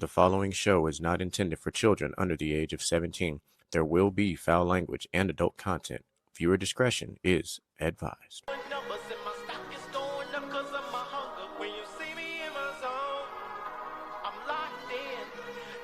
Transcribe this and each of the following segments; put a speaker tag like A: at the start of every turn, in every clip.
A: The following show is not intended for children under the age of 17. There will be foul language and adult content. Viewer discretion is advised.
B: Numbers in my stock is going up 'cause of my hunger. When you see me in my zone, I'm locked in,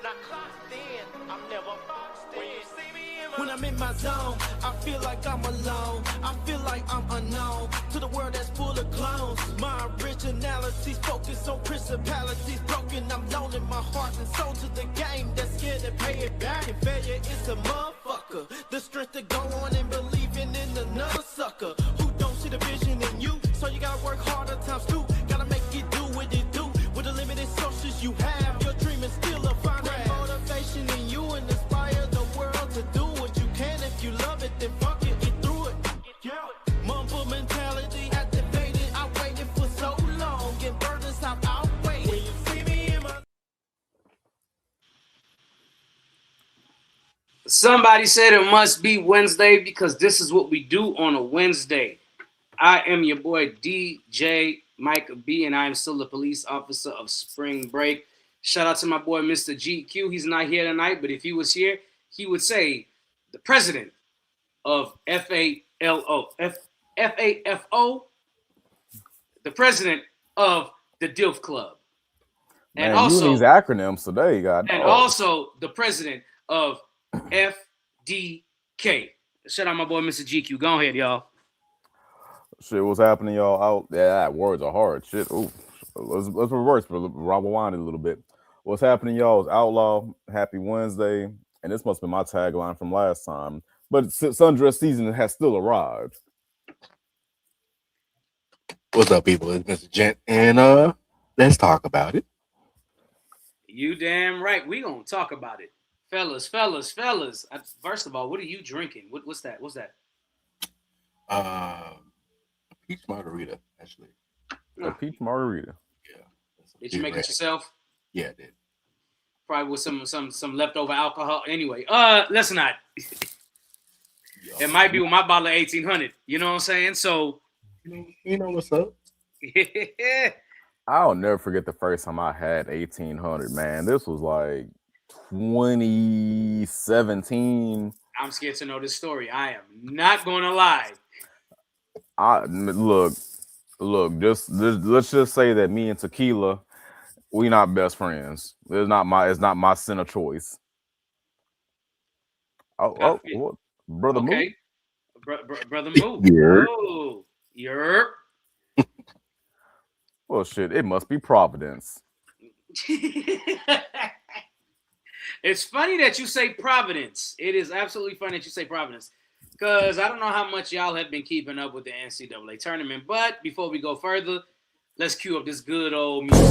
B: not clocked in. I'm never boxed in. When you see me in my
C: When I'm in my zone, I feel like I'm alone. I feel like I'm unknown to the world that's full of clones. My originality's focused on principalities broken. I'm loaning my heart and soul to the game that's scared to pay it back. And failure is a motherfucker. The strength to go on and believing in another sucker who don't see the vision in you. So you gotta work harder times two. Gotta make it do what it do with the limited sources you have. Your dream is still a fine rap. Motivation in you and inspire the world to do what you can. If you love it, then fuck it, get through it. Yeah. Mumble mentality activated. I waited for so long and burdens I've outweighed. When you see me in my
D: Somebody said it must be Wednesday because this is what we do on a Wednesday. I am your boy DJ Mike B, and I am still a police officer of Spring Break. Shout out to my boy Mr. GQ. He's not here tonight, but if he was here, he would say the president of FAFO, the president of the DILF Club,
E: Man,
D: and also
E: these acronyms today, God.
D: and also the president of FDK. Shout out my boy Mr. GQ. Go ahead, y'all.
E: Shit, what's happening, y'all? Out, yeah, words are hard. Shit. Ooh, let's reverse, but rewind it a little bit. What's happening, y'all? Is Outlaw. Happy Wednesday, and this must be my tagline from last time. But sundress season has still arrived.
F: What's up, people? It's Mr. Gent, and let's talk about it.
D: You damn right. We gonna talk about it, fellas. First of all, what are you drinking? What's that?
F: Peach margarita, actually.
E: A peach margarita.
F: Yeah.
D: Did you make it yourself?
F: Yeah, I did.
D: Probably with some leftover alcohol. Anyway, let's not. It might be with my bottle of 1800. You know what I'm saying? So,
F: You know what's up?
E: I'll never forget the first time I had 1800. Man, this was like 2017.
D: I'm scared to know this story. I am not gonna lie.
E: Look. Just let's just say that me and tequila, we not best friends. It's not my sin of choice. What? Brother
D: Okay, brother, move.
F: Yeah.
D: Oh, you're.
E: Well, shit, it must be Providence.
D: It's funny that you say Providence. It is absolutely funny that you say Providence. Because I don't know how much y'all have been keeping up with the NCAA tournament. But before we go further, let's cue up this good old music.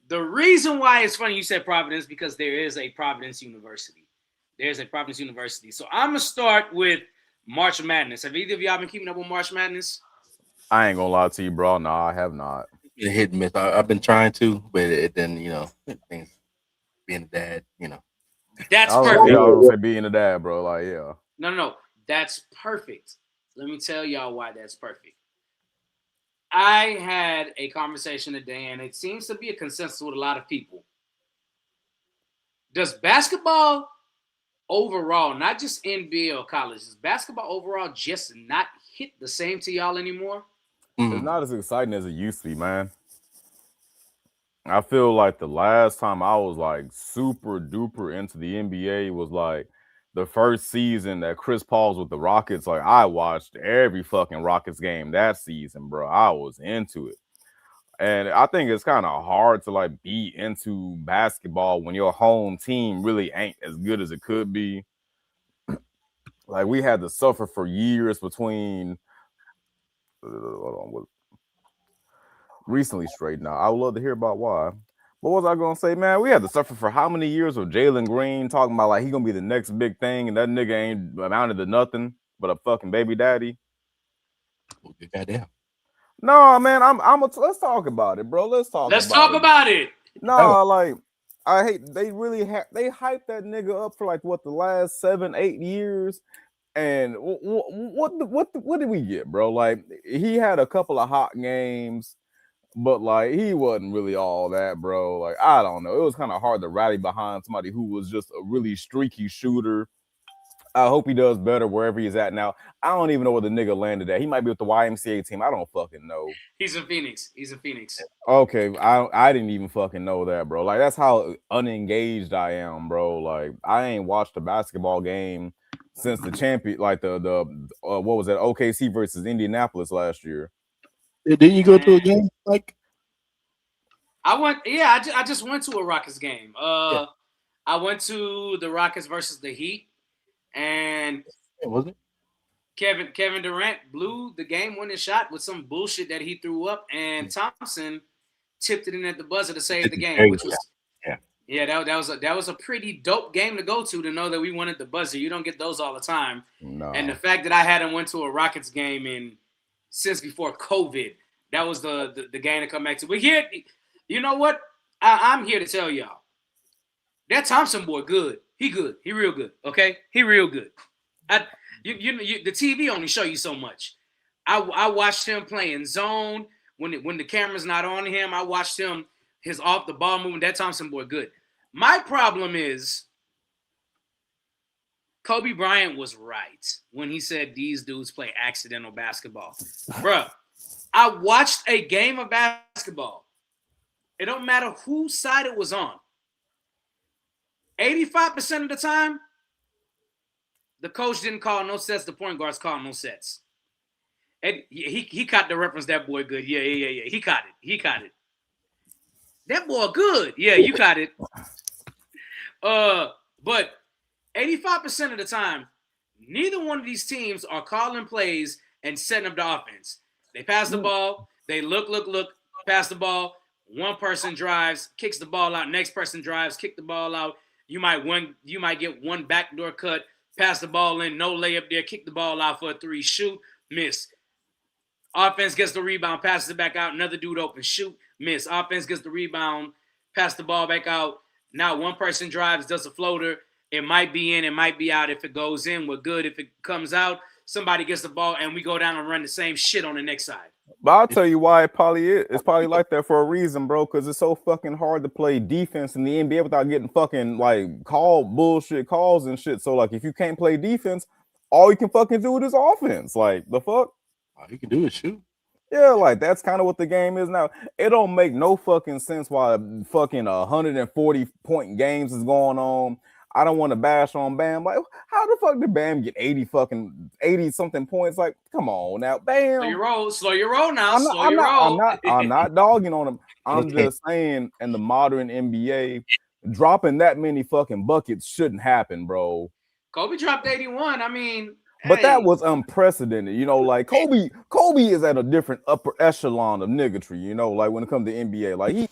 D: The reason why it's funny you said Providence because there is a Providence University. There's a Providence University. So I'm going to start with March Madness. Have either of y'all been keeping up with March Madness?
E: I ain't gonna lie to you, bro. No, I have not.
F: It hit and miss. I've been trying to, but it then things being a dad,
D: That's
E: I was
D: perfect.
E: gonna say being a dad, bro. Like, yeah.
D: No. That's perfect. Let me tell y'all why that's perfect. I had a conversation today, and it seems to be a consensus with a lot of people. Does basketball overall, not just NBA or college, does basketball overall just not hit the same to y'all anymore?
E: It's not as exciting as it used to be, man. I feel like the last time I was like super duper into the NBA was like the first season that Chris Paul's with the Rockets. Like, I watched every fucking Rockets game that season, bro. I was into it. And I think it's kind of hard to like be into basketball when your home team really ain't as good as it could be. Like, we had to suffer for years between recently straightened out. I would love to hear about why. What was I gonna say, man? We had to suffer for how many years with Jalen Green talking about like he gonna be the next big thing, and that nigga ain't amounted to nothing. but a fucking baby daddy.
F: Well, good goddamn.
E: No, man, let's talk about it, bro. Let's talk
D: Let's
E: about
D: talk
E: it.
D: about it.
E: No, like I hate they really they hyped that nigga up for like what the last 7-8 years, and what did we get, bro? Like he had a couple of hot games, but like he wasn't really all that, bro. Like I don't know, it was kind of hard to rally behind somebody who was just a really streaky shooter. I hope he does better wherever he's at now. I don't even know where the nigga landed at. He might be with the YMCA team. I don't fucking know.
D: He's in Phoenix. He's in Phoenix.
E: Okay, I didn't even fucking know that, bro. Like that's how unengaged I am, bro. Like I ain't watched a basketball game since the champion, like the what was that OKC versus Indianapolis last year.
F: Didn't you go to a game? Like
D: I went. Yeah, I just went to a Rockets game.
F: Yeah.
D: I went to the Rockets versus the Heat, and
F: was it?
D: Kevin Durant blew the game-winning shot with some bullshit that he threw up, and Thompson tipped it in at the buzzer to save the game, which was that was a pretty dope game to go to know that we won at the buzzer. You don't get those all the time.
E: No.
D: And the fact that I hadn't went to a Rockets game since before COVID, that was the game to come back to. But here, you know what? I'm here to tell y'all that Thompson boy good. He good. He real good. Okay, he real good. The TV only show you so much. I watched him playing zone when the camera's not on him. I watched him his off the ball movement. That Thompson boy good. My problem is Kobe Bryant was right when he said these dudes play accidental basketball. Bruh, I watched a game of basketball. It don't matter whose side it was on. 85% of the time, the coach didn't call no sets. The point guards called no sets. And he caught the reference. That boy good. Yeah. He caught it. That boy good. Yeah, you caught it. But 85% of the time, neither one of these teams are calling plays and setting up the offense. They pass the ball. They look, pass the ball. One person drives, kicks the ball out. Next person drives, kick the ball out. You might get one backdoor cut, pass the ball in, no layup there, kick the ball out for a three, shoot, miss. Offense gets the rebound, passes it back out. Another dude open, shoot, miss. Offense gets the rebound, pass the ball back out. Now one person drives, does a floater. It might be in, it might be out. If it goes in, we're good. If it comes out, somebody gets the ball, and we go down and run the same shit on the next side.
E: But I'll tell you why it probably is. It's probably like that for a reason, bro. Because it's so fucking hard to play defense in the NBA without getting fucking like bullshit calls and shit. So like, if you can't play defense, all you can fucking do is offense. Like the fuck.
F: All you can do is shoot.
E: Yeah, like that's kind of what the game is now. It don't make no fucking sense why fucking 140-point games is going on. I don't want to bash on Bam. Like, how the fuck did Bam get 80 something points? Like, come on now, Bam.
D: Slow your roll now.
E: I'm not dogging on him. I'm just saying, in the modern NBA, dropping that many fucking buckets shouldn't happen, bro.
D: Kobe dropped 81. I mean,
E: but that was unprecedented. You know, like Kobe is at a different upper echelon of niggatry. You know, like when it comes to NBA, like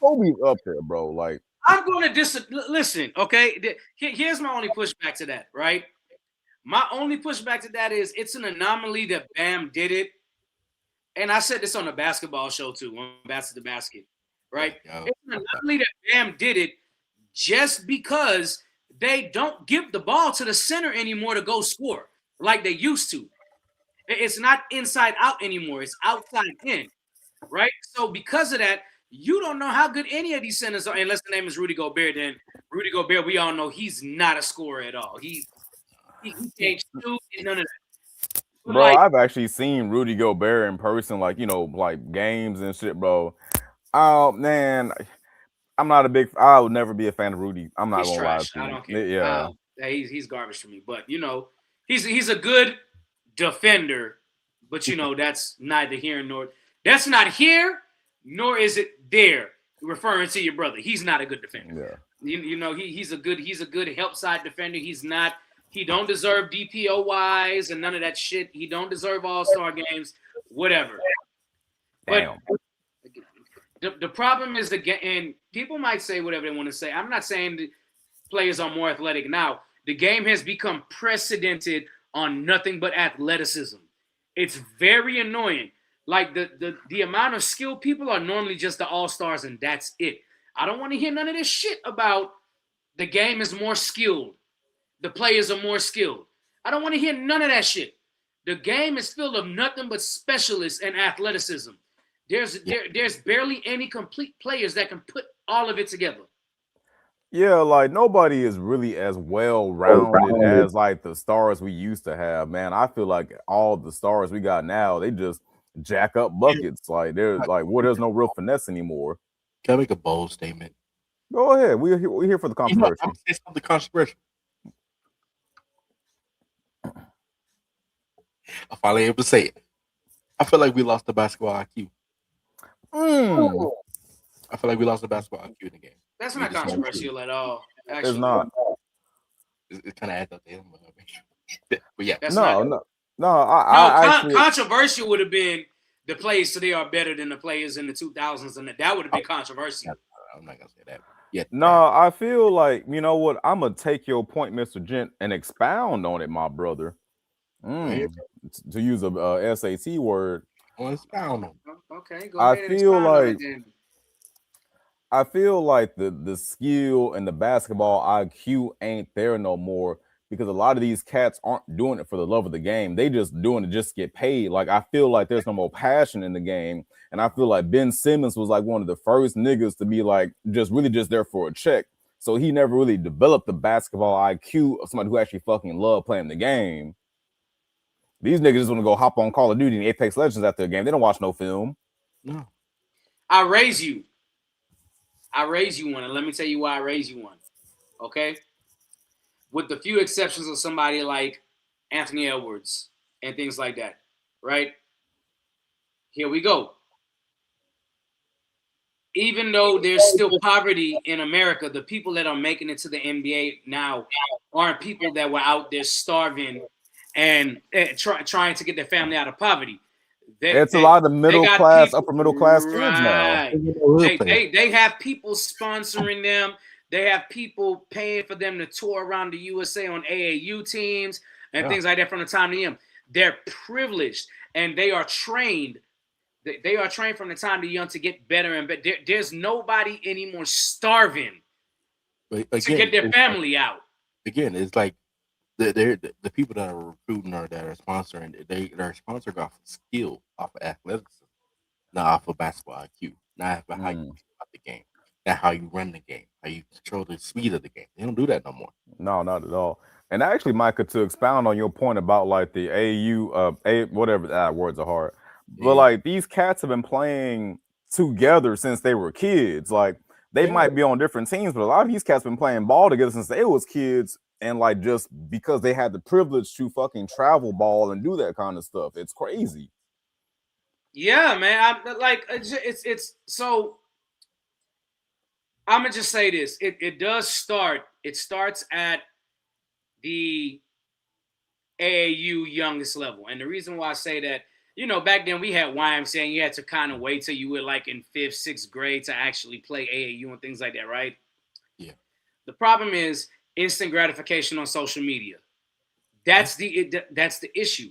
E: Kobe's up there, bro. Like.
D: I'm going to listen, okay? Here's my only pushback to that, right? My only pushback to that is it's an anomaly that Bam did it. And I said this on the basketball show, too, on Basket to Basket, right? It's an anomaly that Bam did it just because they don't give the ball to the center anymore to go score like they used to. It's not inside out anymore. It's outside in, right? So because of that, you don't know how good any of these centers are, unless the name is Rudy Gobert. Then Rudy Gobert, we all know he's not a scorer at all. He can't shoot and none of that.
E: But bro, I've actually seen Rudy Gobert in person, like, you know, like games and shit, bro. Oh man, I'm not a big. I would never be a fan of Rudy. I'm not gonna lie to you.
D: I don't care.
E: Yeah,
D: he's garbage for me. But you know, he's a good defender. But you know, that's neither here nor that's not here. Nor is it there, referring to your brother. He's not a good defender. Yeah. You know, he's a good help side defender. He don't deserve DPOYs and none of that shit. He don't deserve all-star games, whatever.
E: Damn.
D: But the problem is and people might say whatever they want to say. I'm not saying that players are more athletic now. The game has become precedented on nothing but athleticism. It's very annoying. Like the amount of skilled people are normally just the all-stars and that's it. I don't want to hear none of this shit about the game is more skilled. The players are more skilled. I don't want to hear none of that shit. The game is filled of nothing but specialists and athleticism. There's barely any complete players that can put all of it together.
E: Yeah, like nobody is really as well rounded as like the stars we used to have, man. I feel like all the stars we got now, they just jack up buckets. Like they're like, well, there's no real finesse anymore.
F: Can I make a bold statement?
E: Go ahead. We're here for the
F: I'm
E: controversy.
F: gonna say something controversial. I'm finally able to say it. I feel like we lost the basketball IQ. I feel like we lost the basketball IQ in the game.
D: That's not controversial at all. Actually,
E: It's not.
F: It kind of adds up to him. But yeah,
D: That's
E: No,
D: not,
E: no. I actually,
D: controversial would have been the players today are better than the players in the 2000s, and that would have been controversial.
F: I'm not gonna say that. Yeah,
E: no, I feel like, you know what? I'm gonna take your point, Mr. Gent, and expound on it, my brother. To use a SAT word.
F: Expound on.
D: Okay, go ahead.
E: I feel like the skill and the basketball IQ ain't there no more because a lot of these cats aren't doing it for the love of the game. They just doing it just to get paid. Like I feel like there's no more passion in the game. And I feel like Ben Simmons was like one of the first niggas to be like just there for a check. So he never really developed the basketball IQ of somebody who actually fucking loved playing the game. These niggas just want to go hop on Call of Duty and Apex Legends after the game. They don't watch no film.
F: No.
D: I raise you one, and let me tell you why I raise you one. Okay? With the few exceptions of somebody like Anthony Edwards and things like that, right? Here we go. Even though there's still poverty in America, the people that are making it to the NBA now aren't people that were out there starving and trying to get their family out of poverty.
E: It's a lot of middle class, upper middle class kids now.
D: They have people sponsoring them. They have people paying for them to tour around the USA on AAU teams and things like that from the time to them. They're privileged and they are trained. They are trained from the time they're young to get better and better. There's nobody anymore starving to get their family out.
F: Again, it's like the people that are recruiting or that are sponsoring, they're sponsored off of skill, off of athleticism, not off of basketball IQ, not off of how you think about the game, not how you run the game, how you control the speed of the game. They don't do that no more.
E: No, not at all. And actually, Micah, to expound on your point about like the AU, whatever that words are hard, but like these cats have been playing together since they were kids. Like they might be on different teams, but a lot of these cats been playing ball together since they was kids. And like just because they had the privilege to fucking travel ball and do that kind of stuff, it's crazy.
D: Yeah, man. It's so. I'm gonna just say this: it does start. It starts at the AAU youngest level, and the reason why I say that, you know, back then we had YMCA, and you had to kind of wait till you were like in 5th, 6th grade to actually play AAU and things like that, right?
F: Yeah.
D: The problem is instant gratification on social media. That's the issue.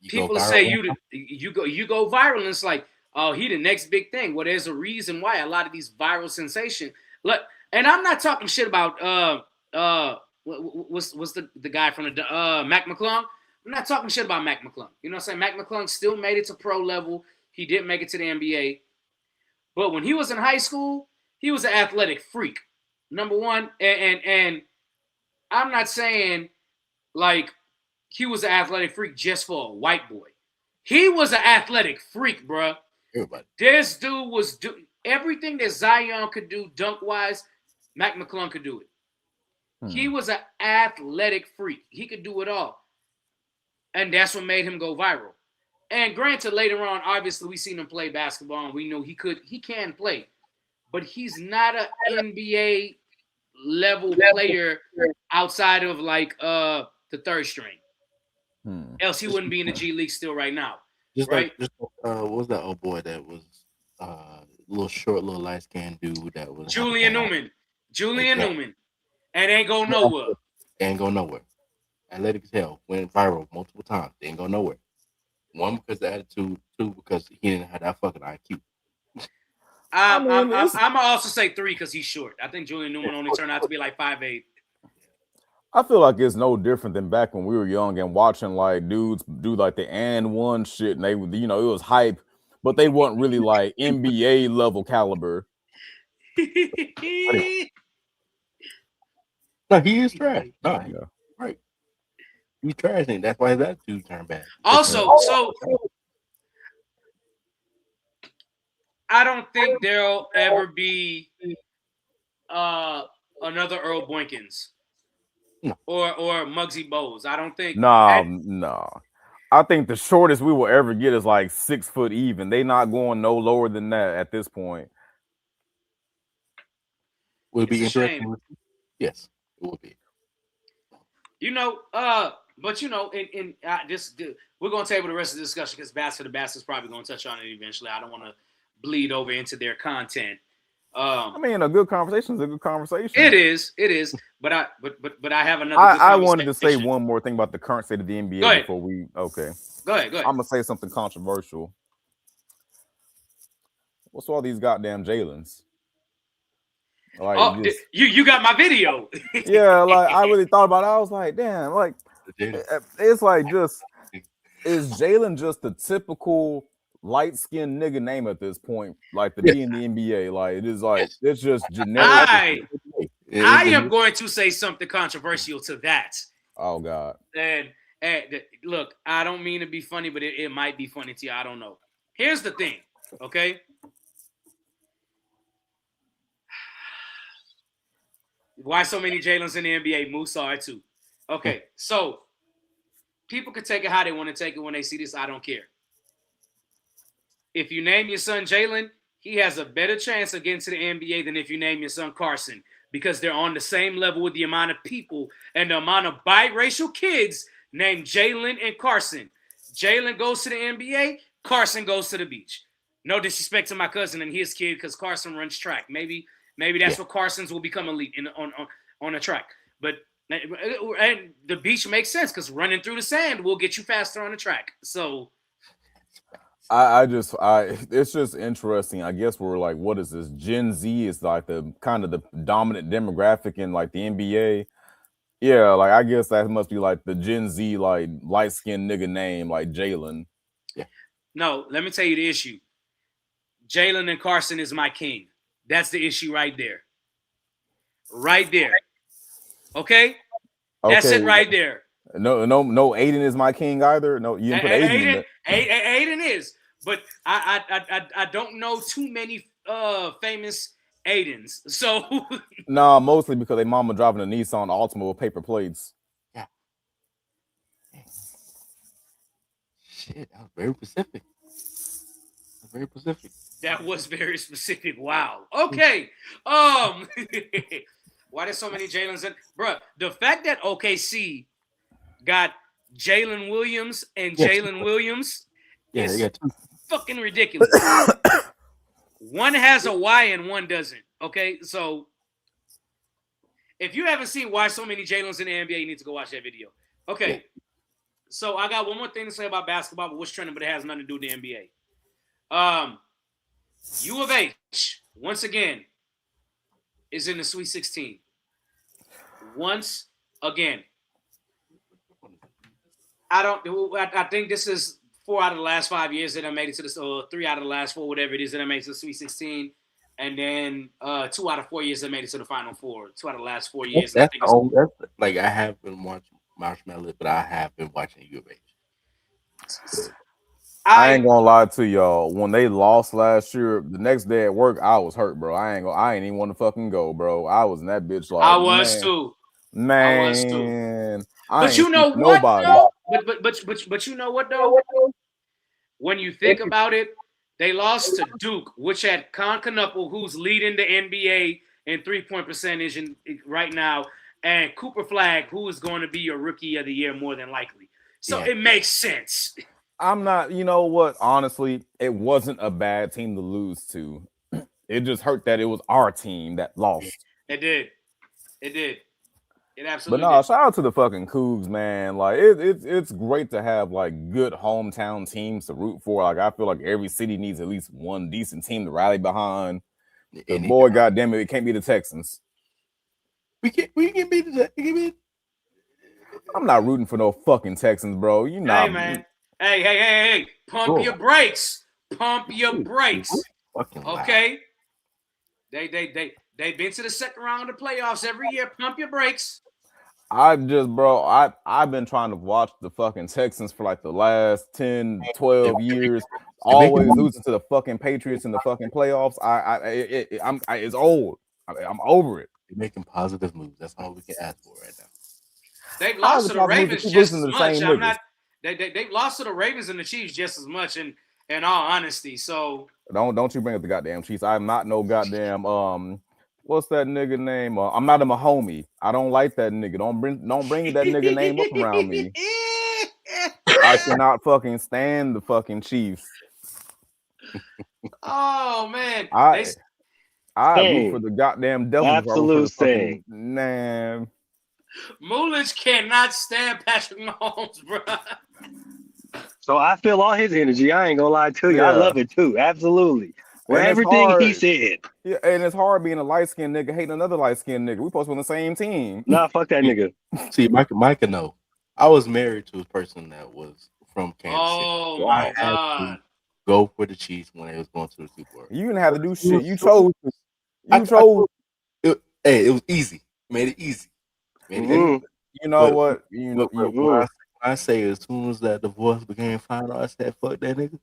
D: People say you go viral, and it's like, oh, he the next big thing. Well, there's a reason why a lot of these viral sensation. Look, and I'm not talking shit about what's the guy from the Mac McClung. I'm not talking shit about Mac McClung. You know what I'm saying? Mac McClung still made it to pro level. He didn't make it to the NBA. But when he was in high school, he was an athletic freak. Number one, and I'm not saying like he was an athletic freak just for a white boy. He was an athletic freak, bro.
F: Everybody.
D: This dude was doing everything that Zion could do dunk-wise, Mac McClung could do it. He was an athletic freak. He could do it all. And that's what made him go viral. And granted, later on, obviously, we seen him play basketball, and we know he can play. But he's not an NBA level player outside of like the third string. Else he wouldn't be in the G League still right now. Right?
F: What was that old boy that was little short, little light skinned dude that was
D: Julian Newman. Newman. And ain't go nowhere.
F: Ain't go nowhere. Athletic as hell. Went viral multiple times. Didn't go nowhere. One because of the attitude. Two because he didn't have that fucking IQ.
D: I'm gonna also say 3 because he's short. I think Julian Newman only turned out to be like 5'8".
E: I feel like it's no different than back when we were young and watching like dudes do like the and one shit, and they, you know, it was hype, but they weren't really like NBA level caliber.
F: No, he is trash. No,
E: Yeah.
F: right. He's trash, and that's why his attitude turned bad.
D: Also, so I don't think there'll ever be another Earl Boykins or Muggsy Bogues. I don't think.
E: No. I think the shortest we will ever get is like 6 foot even. They not going no lower than that at this point.
F: Would be interesting. Yes, it would be.
D: You know, but you know, in we're gonna table the rest of the discussion because the Bastards probably gonna touch on it eventually. I don't want to bleed over into their content.
E: I mean, a good conversation is a good conversation.
D: It is. But I have another.
E: I wanted to say one more thing about the current state of the NBA before we. Okay.
D: Go ahead.
E: I'm gonna say something controversial. What's all these goddamn Jalen's? Like,
D: you got my video.
E: Yeah, like I really thought about it. I was like, damn, like it's like just is Jalen just the typical light-skinned nigga name at this point, like the D in the NBA? Like it is like it's just generic.
D: I am going to say something controversial to that.
E: Oh God.
D: And look, I don't mean to be funny, but it might be funny to you. I don't know. Here's the thing, okay? Why so many Jalen's in the NBA? Moose saw it too. Okay, so people can take it how they want to take it when they see this. I don't care. If you name your son Jalen, he has a better chance of getting to the NBA than if you name your son Carson, because they're on the same level with the amount of people and the amount of biracial kids named Jalen and Carson. Jalen goes to the NBA, Carson goes to the beach. No disrespect to my cousin and his kid because Carson runs track. Maybe that's what Carson's will become elite on a track. But and the beach makes sense because running through the sand will get you faster on the track. So
E: it's just interesting. I guess we're like, what is this? Gen Z is like the kind of the dominant demographic in like the NBA. Yeah, like I guess that must be like the Gen Z, like light-skinned nigga name, like Jalen.
F: Yeah.
D: No, let me tell you the issue. Jalen and Carson is my king. That's the issue right there. Right there. Okay? That's it right there.
E: No, Aiden is my king either. No, you didn't put Aiden in there.
D: Aiden is, but I don't know too many famous Aidens. So
E: nah, mostly because they mama driving a Nissan Altima with paper plates.
F: Yeah. Shit, that was very specific.
D: That was very specific. Wow. Okay. Why there's so many Jalen's in? Bruh, the fact that OKC got Jalen Williams and Jalen Williams is fucking ridiculous. One has a Y and one doesn't. Okay, so if you haven't seen why so many Jalen's in the NBA, you need to go watch that video. Okay, so I got one more thing to say about basketball, but what's trending, but it has nothing to do with the NBA. U of H, once again, is in the Sweet 16. Once again. I think this is 4 out of the last 5 years that I made it to this, or 3 out of the last 4, whatever it is, that I made it to the Sweet 16. And then 2 out of 4 years I made it to the Final Four. 2 out of the last 4 years.
F: I have been watching Marshmallow, but I have been watching U of H.
E: I ain't gonna lie to y'all. When they lost last year, the next day at work, I was hurt, bro. I ain't even want to fucking go, bro. I was in that bitch like
D: I was too.
E: Man,
D: I was too.
E: But
D: you know what? Though? But you know what though? When you think about it, they lost to Duke, which had Con Knuckle, who's leading the NBA in 3-point percentage right now, and Cooper Flag, who is going to be your Rookie of the Year more than likely. So it makes sense.
E: I'm not, you know what? Honestly, it wasn't a bad team to lose to. It just hurt that it was our team that lost.
D: It did. It
E: But
D: absolutely
E: no,
D: did.
E: shout out to the fucking Cougs, man. Like it's great to have like good hometown teams to root for. Like I feel like every city needs at least one decent team to rally behind. Because boy, goddamn it can't be the Texans.
F: We can beat the.
E: I'm not rooting for no fucking Texans, bro. You not.
D: Hey, man. Hey. Pump your brakes. Pump your brakes. Okay? They've been to the second round of the playoffs every year. Pump your brakes.
E: I've been trying to watch the fucking Texans for like the last 10, 12 years. Always losing to the fucking Patriots in the fucking playoffs. It's old. I'm over it.
F: They're making positive moves. That's all we can ask for right now.
D: They've lost to the Ravens just as much. They've lost to the Ravens and the Chiefs just as much. In all honesty, so
E: don't you bring up the goddamn Chiefs? I'm not no goddamn what's that nigga name? I'm not a Mahomie. I don't like that nigga. Don't bring that nigga name up around me. I cannot fucking stand the fucking Chiefs.
D: Oh man,
E: I root for the goddamn devil.
G: Absolute thing.
E: Man.
D: Moolage cannot stand Patrick Mahomes, bro.
G: So I feel all his energy. I ain't gonna lie to you. Yeah. I love it too. Absolutely. For everything he said.
E: Yeah, and it's hard being a light-skinned nigga hating another light-skinned nigga. We supposed to be on the same team.
G: Nah, fuck that nigga.
F: See, Micah, no. I was married to a person that was from Kansas City.
D: Oh, my God.
F: To go for the Chiefs when they was going to the Super Bowl.
E: You didn't have to do shit. You chose.
F: It was easy. Made it easy.
E: You know what?
F: When I say as soon as that divorce became final, I said, fuck that nigga.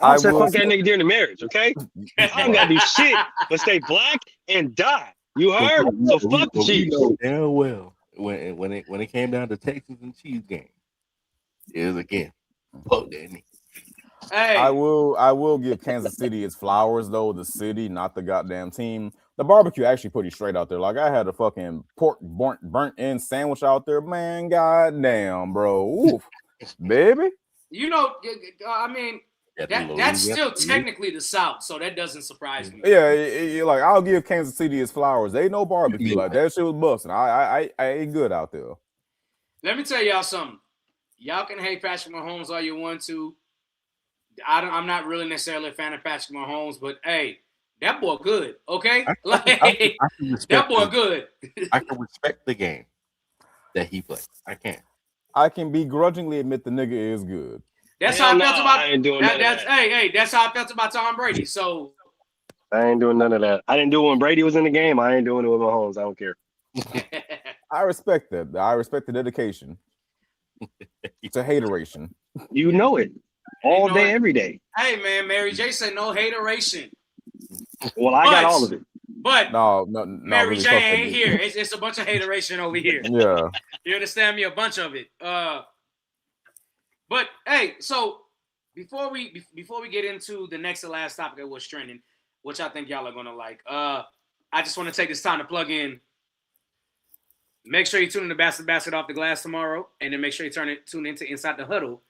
G: I said, fuck that nigga during the marriage, okay? I don't gotta do shit but stay black and die. You heard? So fuck the Chiefs.
F: You know damn well when it came down to Texans and Chiefs game, it was again, fuck that nigga.
D: Hey.
E: I will give Kansas City its flowers though, the city, not the goddamn team. The barbecue actually pretty straight out there. Like I had a fucking pork burnt in sandwich out there, man. Goddamn, bro. Oof, baby.
D: You know, I mean, that's still technically the South, so that doesn't surprise me.
E: Yeah, like I'll give Kansas City its flowers. They know barbecue. Like that shit was busting. I ate good out there.
D: Let me tell y'all something. Y'all can hate Patrick Mahomes all you want to. I'm not really necessarily a fan of Patrick Mahomes, but hey, that boy good, okay? That boy good.
F: I can respect the game that he plays.
E: I can begrudgingly admit the nigga is good.
D: That's how I felt about. I ain't doing that. That's how I felt about Tom Brady. So
G: I ain't doing none of that. I didn't do it when Brady was in the game. I ain't doing it with Mahomes. I don't care.
E: I respect that. I respect the dedication. It's a hateration.
G: You know it. All day, every day.
D: Hey, man, Mary J said no hateration.
G: Well, I got all of it.
D: But
E: no,
D: Mary
E: really
D: J ain't here. It's a bunch of hateration over here.
E: Yeah.
D: You understand me? A bunch of it. But hey, so before we get into the next to last topic of what's trending, which I think y'all are gonna like, I just want to take this time to plug in. Make sure you tune in to Basket Off the Glass tomorrow, and then make sure you tune into Inside the Huddle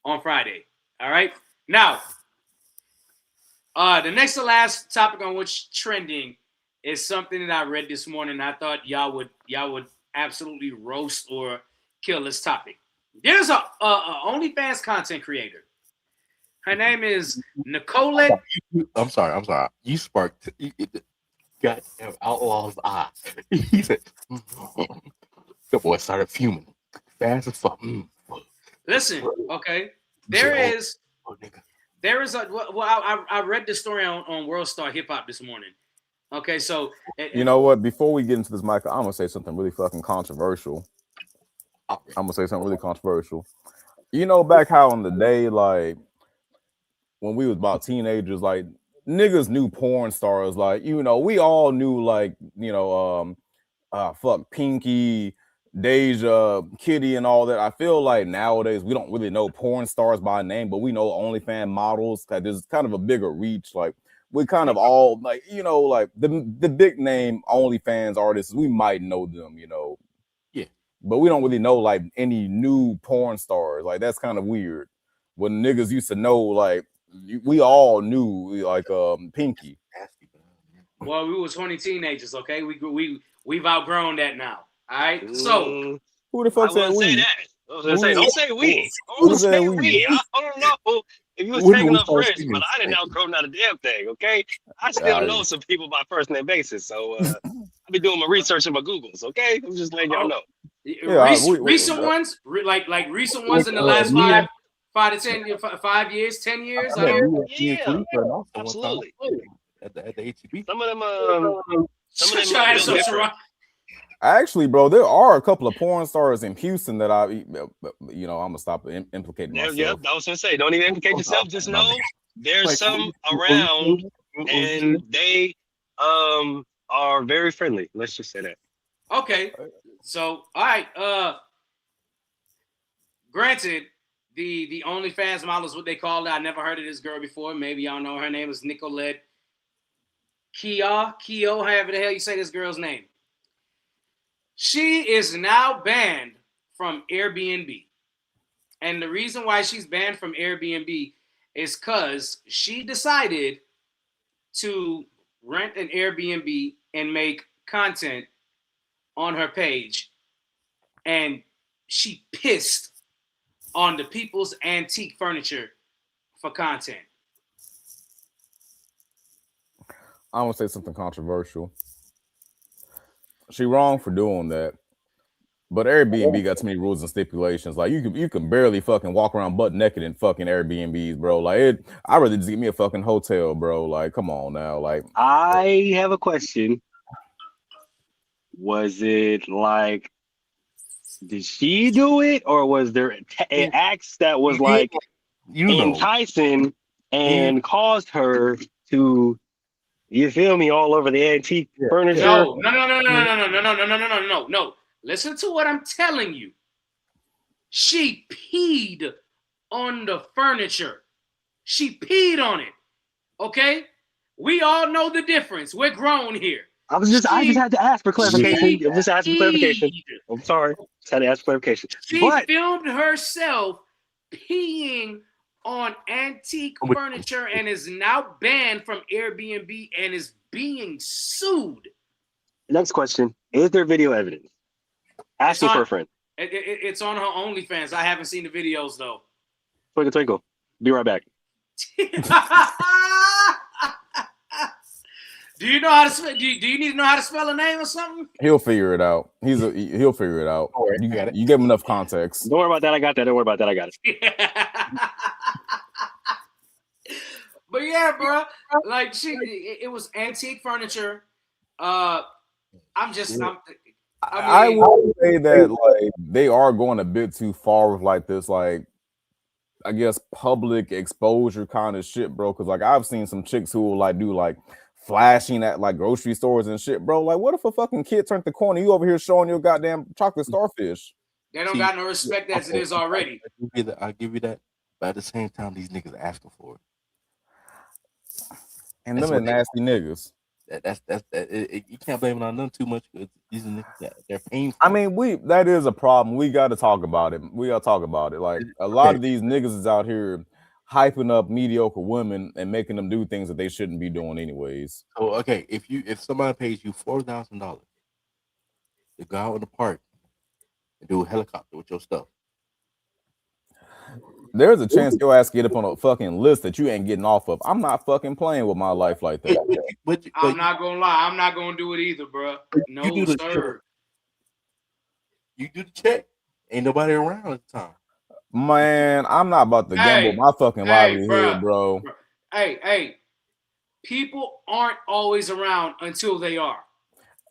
D: on Friday. All right. Now, the next to last topic on what's trending is something that I read this morning. I thought y'all would absolutely roast or kill this topic. There's a OnlyFans content creator. Her name is Nicolette.
F: I'm sorry. You sparked goddamn outlaw's eye. He said, the boy started fuming fast as fuck.
D: Listen, okay. There is I read the story on World Star Hip Hop this morning. Okay, so
E: you know what? Before we get into this, Michael, I'm gonna say something really fucking controversial. You know, back how in the day, like when we was about teenagers, like niggas knew porn stars, like you know, we all knew like fuck Pinky, Deja, Kitty, and all that. I feel like nowadays we don't really know porn stars by name, but we know OnlyFans models. Cause there's kind of a bigger reach. Like we kind of all like, you know, like the big name OnlyFans artists, we might know them, you know.
F: Yeah.
E: But we don't really know like any new porn stars. Like that's kind of weird. When niggas used to know, like we all knew like Pinky.
D: Well, we was 20 teenagers, okay? We We've outgrown that now. All right. So
E: who the fuck
G: I
E: said
G: wouldn't say
E: we?
G: that. I was gonna say, don't say we. I
E: Who
G: don't
E: said
G: say
E: we?
G: we. I don't know if you was
F: When do
G: taking
F: we
G: up
F: start
G: French,
F: speaking
G: but I didn't
F: Spanish?
G: outgrow not a damn thing. Okay, I still know some people by first name basis, so I be doing my research and my Googles. Okay, I'm just letting y'all know.
E: Yeah,
D: recent ones, like recent ones in the last
F: Me and
D: 5 to 10 5 years, 10 years.
F: yeah,
D: I don't.
F: me and
G: Yeah,
F: Khalifa and also
G: absolutely.
F: one time at the ATB.
G: Some of them,
D: Shut your ass
G: built
D: up,
G: different.
D: Sharon.
E: Actually, bro, there are a couple of porn stars in Houston that I'm gonna stop implicating myself.
G: Yeah, I was gonna say, don't even implicate yourself. Just know there's some around, and they are very friendly. Let's just say that.
D: Okay, so all right. Granted, the OnlyFans model is what they call it. I never heard of this girl before. Maybe y'all know her name is Nicolette Keo, however the hell you say this girl's name. She is now banned from Airbnb. And the reason why she's banned from Airbnb is because she decided to rent an Airbnb and make content on her page. And she pissed on the people's antique furniture for content.
E: I want to say something controversial. She wrong for doing that. But Airbnb got too many rules and stipulations. Like you can barely fucking walk around butt naked in fucking Airbnbs, bro. Like I'd rather just get me a fucking hotel, bro. Like, come on now. Like,
G: I have a question. Was it like, did she do it, or was there an act that was like enticing and caused her to, you feel me, all over the antique furniture?
D: No. Listen to what I'm telling you. She peed on the furniture. She peed on it. Okay? We all know the difference. We're grown here.
G: I just had to ask for clarification. I'm sorry. Just had to ask for clarification.
D: She filmed herself peeing on antique furniture and is now banned from Airbnb and is being sued.
G: Next question. Is there video evidence? Asking for a friend.
D: It's on her OnlyFans. I haven't seen the videos though.
G: Twinkle. Be right back.
D: Do you know how to spell? Do you need to know how to spell a name or something?
E: He'll figure it out. He'll figure it out. You got it. You give him enough context.
G: Don't worry about that. I got that. Don't worry about that. I got it.
D: But yeah, bro, like it was antique furniture. I
E: will say that like they are going a bit too far with like this, like I guess public exposure kind of shit, bro. Because like I've seen some chicks who will like do like flashing at like grocery stores and shit, bro. Like, what if a fucking kid turned the corner? You over here showing your goddamn chocolate starfish?
D: They don't got no respect as it is already.
F: I'll give you that. But at the same time, these niggas are asking for it.
E: And them are nasty niggas.
F: You can't blame it on them too much because these niggas, they're painful.
E: I mean, that is a problem. We got to talk about it. Like a lot of these niggas is out here hyping up mediocre women and making them do things that they shouldn't be doing anyways.
F: So okay, if somebody pays you $4,000 to go out in the park and do a helicopter with your stuff,
E: there's a chance your ass get up on a fucking list that you ain't getting off of. I'm not fucking playing with my life like that.
D: I'm not gonna lie. I'm not gonna do it either, bro. No, sir.
F: You do the check. Ain't nobody around at the time.
E: Man, I'm not about to gamble my fucking livelihood, bro.
D: Hey, people aren't always around until they are.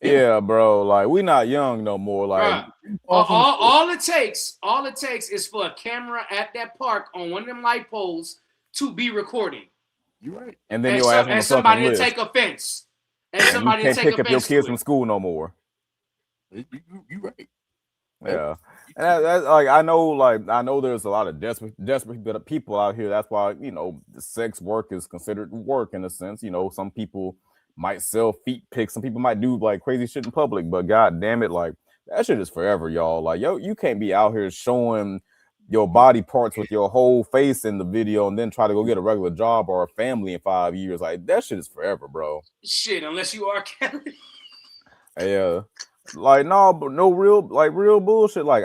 E: Yeah, bro. Like we not young no more. Like
D: all it takes is for a camera at that park on one of them light poles to be recording.
F: You're right.
E: And then your ass on the
D: somebody
E: fucking
D: to
E: list.
D: take offense.
E: And somebody you can't pick up your kids from school no more.
F: You're right.
E: Yeah. And that's like I know there's a lot of desperate people out here. That's why, sex work is considered work in a sense. Some people might sell feet pics, some people might do like crazy shit in public, but god damn it, like that shit is forever, y'all. Like, you can't be out here showing your body parts with your whole face in the video and then try to go get a regular job or a family in 5 years. Like that shit is forever, bro.
D: Shit, unless you are Kelly.
E: Yeah. Like no, but no real bullshit. Like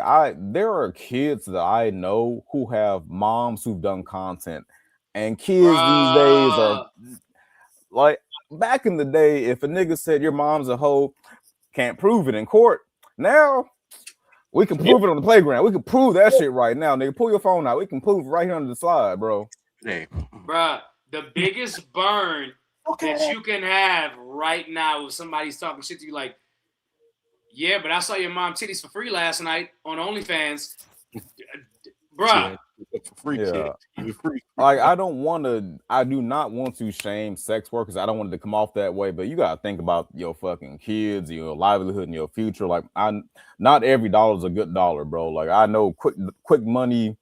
E: there are kids that I know who have moms who've done content, and kids these days are
D: Bruh.
E: like back in the day. If a nigga said your mom's a hoe, can't prove it in court. Now we can prove it on the playground. We can prove that shit right now, nigga. Pull your phone out. We can prove it right here under the slide, bro.
F: Hey,
D: Bruh, the biggest burn that you can have right now if somebody's talking shit to you like, yeah, but I saw your mom titties for free last night on OnlyFans. Bruh.
F: for free,
E: Yeah.
F: kid. Free.
E: Like I do not want to shame sex workers. I don't want it to come off that way, but you gotta think about your fucking kids, your livelihood, and your future. Like not every dollar is a good dollar, bro. Like I know quick money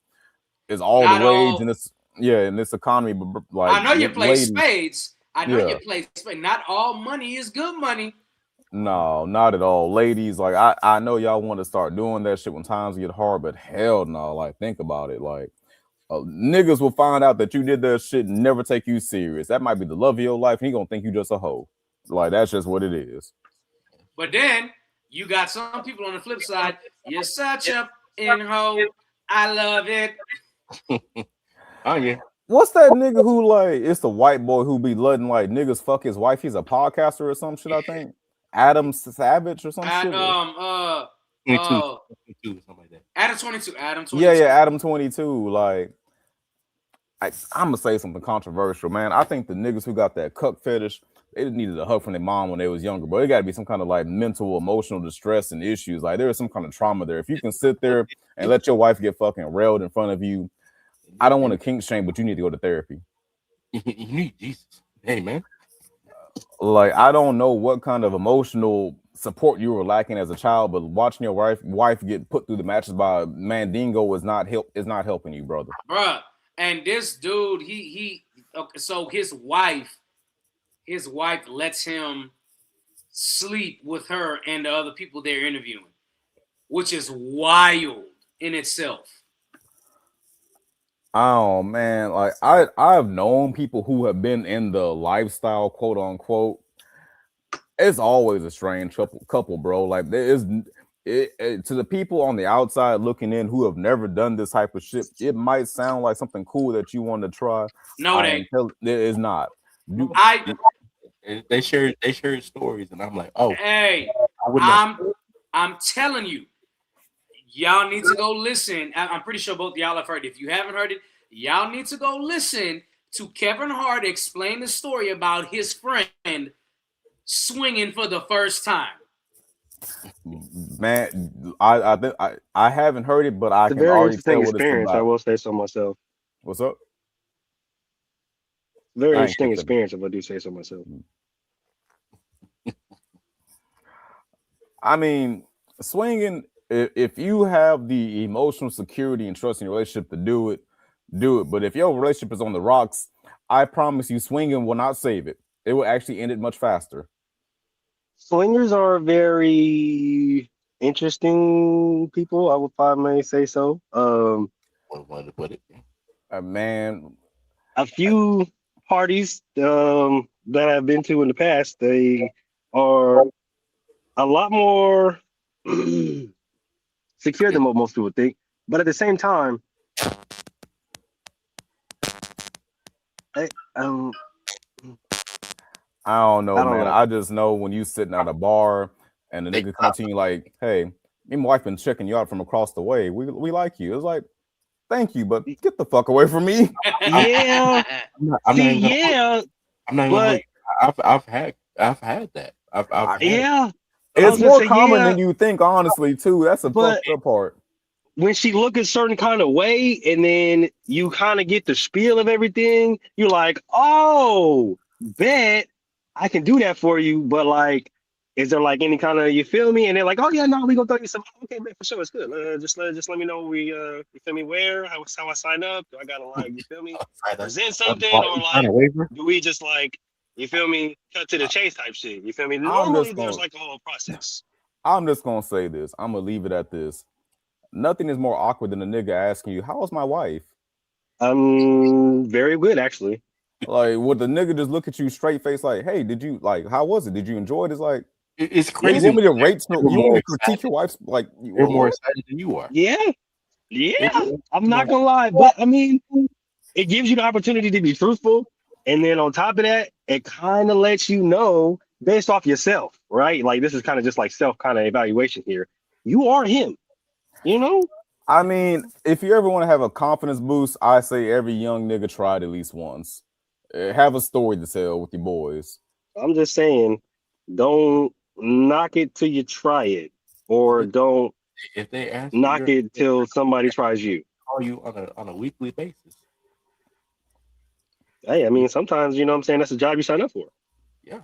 E: is all the
D: Not
E: rage in
D: all.
E: this economy, but like
D: I know you play
E: ladies,
D: spades. I know
E: yeah.
D: you play spades. Not all money is good money.
E: No, not at all. Ladies, like I know y'all want to start doing that shit when times get hard, but hell no. Like think about it. Like niggas will find out that you did that shit and never take you serious. That might be the love of your life, and he gonna think you just a hoe. Like that's just what it is.
D: But then you got some people on the flip side. You're such a in-hoe. I love it.
F: Oh yeah.
E: What's that nigga who like it's the white boy who be letting like niggas fuck his wife? He's a podcaster or some shit, I think. Adam Savage or some shit.
F: 22, 22, something like that.
D: Adam 22. Adam 22.
E: Yeah, Adam 22. Like I'm gonna say something controversial, man. I think the niggas who got that cuck fetish, they needed a hug from their mom when they was younger, but it got to be some kind of like mental, emotional distress and issues. Like there is some kind of trauma there. If you can sit there and let your wife get fucking railed in front of you, I don't want to kink shame, but you need to go to therapy.
F: You need Jesus. Hey, man.
E: Like I don't know what kind of emotional support you were lacking as a child, but watching your wife get put through the matches by a Mandingo is not helping you, brother.
D: Bruh. And this dude, okay, so his wife lets him sleep with her and the other people they're interviewing, which is wild in itself.
E: Oh man, like I've known people who have been in the lifestyle, quote unquote. It's always a strange couple, bro. Like there is to the people on the outside looking in who have never done this type of shit, it might sound like something cool that you want to try.
D: No, it
E: is not.
F: They shared stories, and I'm like, oh,
D: hey, I'm telling you, y'all need to go listen. I'm pretty sure both y'all have heard it. If you haven't heard it, y'all need to go listen to Kevin Hart explain the story about his friend swinging for the first time.
E: Man, I haven't heard it, but I can already tell what it's about.
G: I will say so myself.
E: What's up?
G: Very interesting experience, if I do say so myself.
E: I mean, swinging. If you have the emotional security and trust in your relationship to do it. But if your relationship is on the rocks, I promise you, swinging will not save it. It will actually end it much faster.
G: Swingers are very interesting people. I would probably say so.
F: One to put it.
E: Man,
G: a few parties that I've been to in the past, they are a lot more secure than what most people think. But at the same time,
E: I don't know, man. I just know when you sitting at a bar and the nigga comes to you like, hey, me and my wife been checking you out from across the way. We like you. It's like, thank you, but get the fuck away from me.
G: Yeah.
F: I'm not even I've had that.
G: Yeah.
E: It's more common than you think, honestly, too. That's a fucked up part.
G: When she look a certain kind of way and then you kind of get the spiel of everything, you're like, oh, bet I can do that for you. But like, is there like any kind of, you feel me? And they're like, oh yeah, no, we gonna throw you some. Okay, man, for sure, it's good. Just let me know you feel me, where, how I sign up? Do I gotta like, you feel me, present something, or like, do we just like, you feel me, cut to the chase type shit? You feel me? Normally there's like a whole process.
E: I'm just gonna say this. I'm gonna leave it at this. Nothing is more awkward than a nigga asking you, how was my wife?
G: Very good, actually.
E: Like, would the nigga just look at you straight face like, hey, did you, like, how was it? Did you enjoy it? It's like,
F: It's
E: You
F: crazy.
E: want me to rate?
F: We're
E: You want
F: more
E: me to critique
F: excited.
E: your wife's like?
F: We're more
E: What?
F: excited than you are.
G: Yeah, I'm not gonna lie, but I mean, it gives you the opportunity to be truthful, and then on top of that, it kind of lets you know based off yourself, right? Like this is kind of just like self kind of evaluation here. You are him, you know.
E: I mean, if you ever want to have a confidence boost, I say every young nigga tried at least once. Have a story to tell with your boys.
G: I'm just saying, don't knock it till you try it, or don't
F: If they ask you,
G: knock it
F: they
G: till somebody tries you.
F: call you on a weekly basis.
G: Hey, I mean, sometimes you know what I'm saying that's a job you sign up for.
F: Yeah,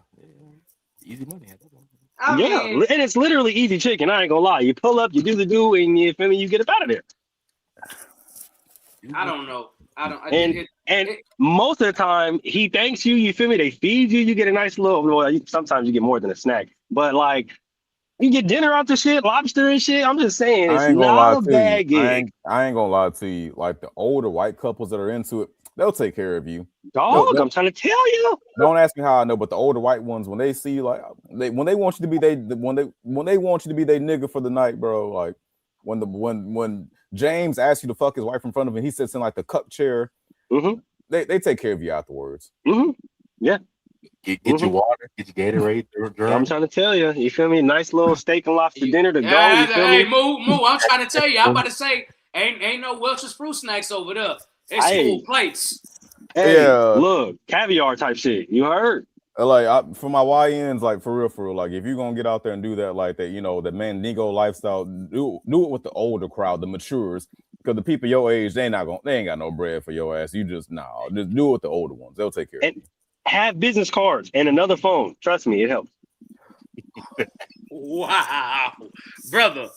F: easy money. At that point.
D: I
G: Yeah,
D: mean,
G: and it's literally easy chicken. I ain't gonna lie. You pull up, you do the do, and you feel me, you get up out of there.
D: I don't know. I don't.
G: And most of the time, he thanks you. You feel me? They feed you. You get a nice little. Well, sometimes you get more than a snack, but like you get dinner out the shit, lobster and shit. I'm just saying,
E: I
G: it's
E: ain't gonna lie
G: not a
E: to you.
G: bad gig,
E: I ain't gonna lie to you. Like the older white couples that are into it, they'll take care of you.
G: dog. I'm trying to tell you.
E: Don't ask me how I know, but the older white ones, when they see you, like when they want you to be when they want you to be their nigga for the night, bro. Like when James asks you to fuck his wife in front of him, he sits in like the cup chair.
G: Mm-hmm.
E: They take care of you afterwards.
G: Mm-hmm. Yeah.
F: Get your water, get your Gatorade.
G: I'm trying to tell you. You feel me? Nice little steak and lobster dinner to go. You feel
D: hey,
G: me?
D: Moo, I'm trying to tell you. I'm about to say, ain't no Welch's fruit snacks over there. It's full
G: Hey,
D: plates.
G: hey,
E: Yeah.
G: look, caviar type shit. You heard?
E: Like for my YNs, like for real, like if you're gonna get out there and do that, like that, you know, the Mandingo lifestyle, do it with the older crowd, the matures, because the people your age, they ain't got no bread for your ass. You just just do it with the older ones. They'll take care of you.
G: Have business cards and another phone. Trust me, it helps.
D: Wow, brother.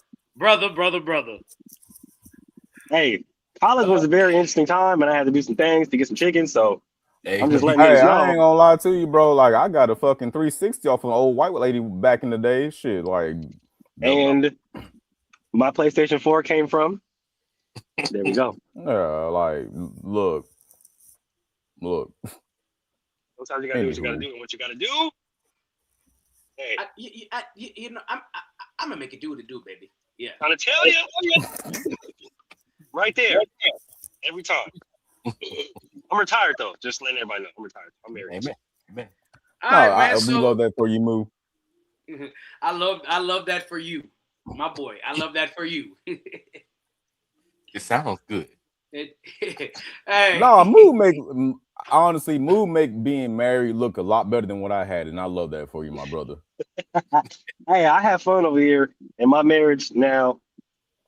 G: Hey, college was a very interesting time, and I had to do some things to get some chicken. So I'm just letting
E: Hey,
G: niggas
E: I ain't
G: know.
E: gonna lie to you, bro. Like I got a fucking 360 off of an old white lady back in the day. Shit, like,
G: And my PlayStation 4 came from. There we go.
E: Yeah, like, look.
G: Sometimes you gotta do what you gotta do, and what you gotta do. Hey,
D: you know, I'm gonna make it do what it do, baby. Yeah.
G: trying to tell you, right there, every time. I'm retired though. Just letting everybody know, I'm retired. I'm married.
F: Amen.
D: All right, man.
E: We love that for you, Moo.
D: I love that for you, my boy. I love that for you.
F: It sounds good.
D: Hey.
E: No, Moo make being married look a lot better than what I had, and I love that for you, my brother.
G: Hey, I have fun over here in my marriage now.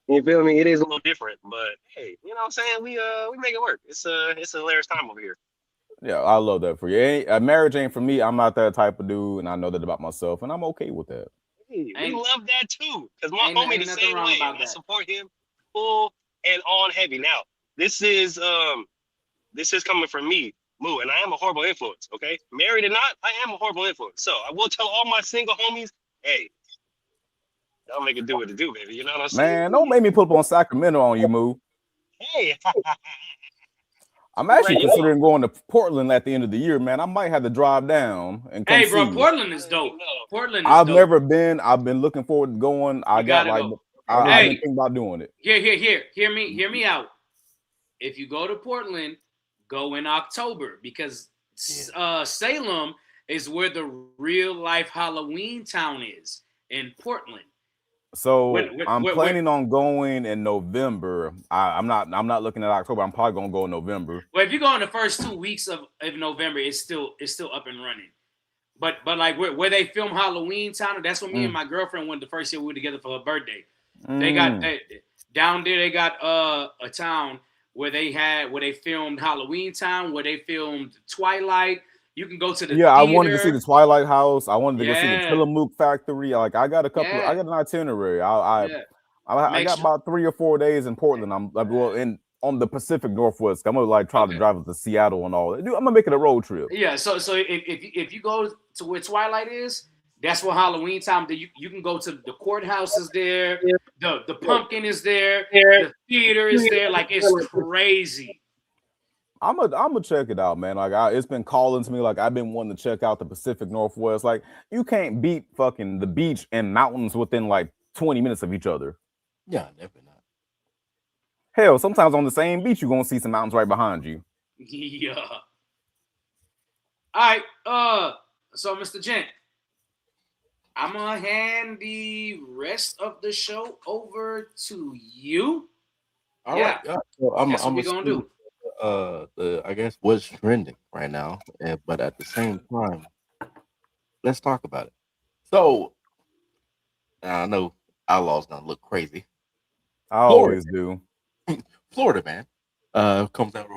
G: You feel me? It is a little different, but hey, you know what I'm saying? We make it work. It's a hilarious time over here.
E: Yeah, I love that for you. Marriage ain't for me. I'm not that type of dude, and I know that about myself, and I'm okay with that.
G: Hey, we love that too, because my homie the same way. I support him full and on heavy. Now, this is coming from me, Moo, and I am a horrible influence. Okay, married or not, I am a horrible influence. So I will tell all my single homies, hey, y'all make it do what it do, baby. You know what I'm saying?
E: Man, don't make me put up on Sacramento on you, Moo.
G: Hey.
E: I'm actually considering going to Portland at the end of the year, man. I might have to drive down and come
D: Hey, bro,
E: see
D: Portland is dope.
E: I've never been. I've been looking forward to going. I've been thinking about doing it.
D: Here. Hear me out. If you go to Portland, go in October because Salem is where the real life Halloween town is in Portland.
E: So I'm planning on going in November. I'm not looking at October. I'm probably gonna go in November.
D: Well, if you go in the first 2 weeks of November, it's still up and running. But like where they film Halloween Town, that's what me and my girlfriend went the first year we were together for her birthday. They got down there. They got a town where they filmed Halloween Town, where they filmed Twilight. You can go to the theater.
E: I wanted to see the Twilight House. I wanted to go see the Tillamook Factory. Like I got I got an itinerary. I got about 3 or 4 days in Portland. I'm on the Pacific Northwest. I'm gonna try to drive to Seattle and all that. Dude, I'm gonna make it a road trip.
D: Yeah. So if you go to where Twilight is, that's where Halloween Time. You can go to the courthouse is there. The pumpkin is there. The theater is there. Like it's crazy.
E: I'm gonna check it out, man. Like it's been calling to me. Like I've been wanting to check out the Pacific Northwest. Like you can't beat fucking the beach and mountains within like 20 minutes of each other.
F: Yeah, definitely not.
E: Hell, sometimes on the same beach you're gonna see some mountains right behind you.
D: Yeah. All right. So Mr. Gent, I'm gonna hand the rest of the show over to you.
F: All right. So
D: That's what
F: I'm
D: we're gonna do.
F: the I guess what's trending right now, but at the same time, let's talk about it. So I know Outlaw's gonna look crazy.
E: I
F: Florida,
E: always do.
F: Florida man, comes out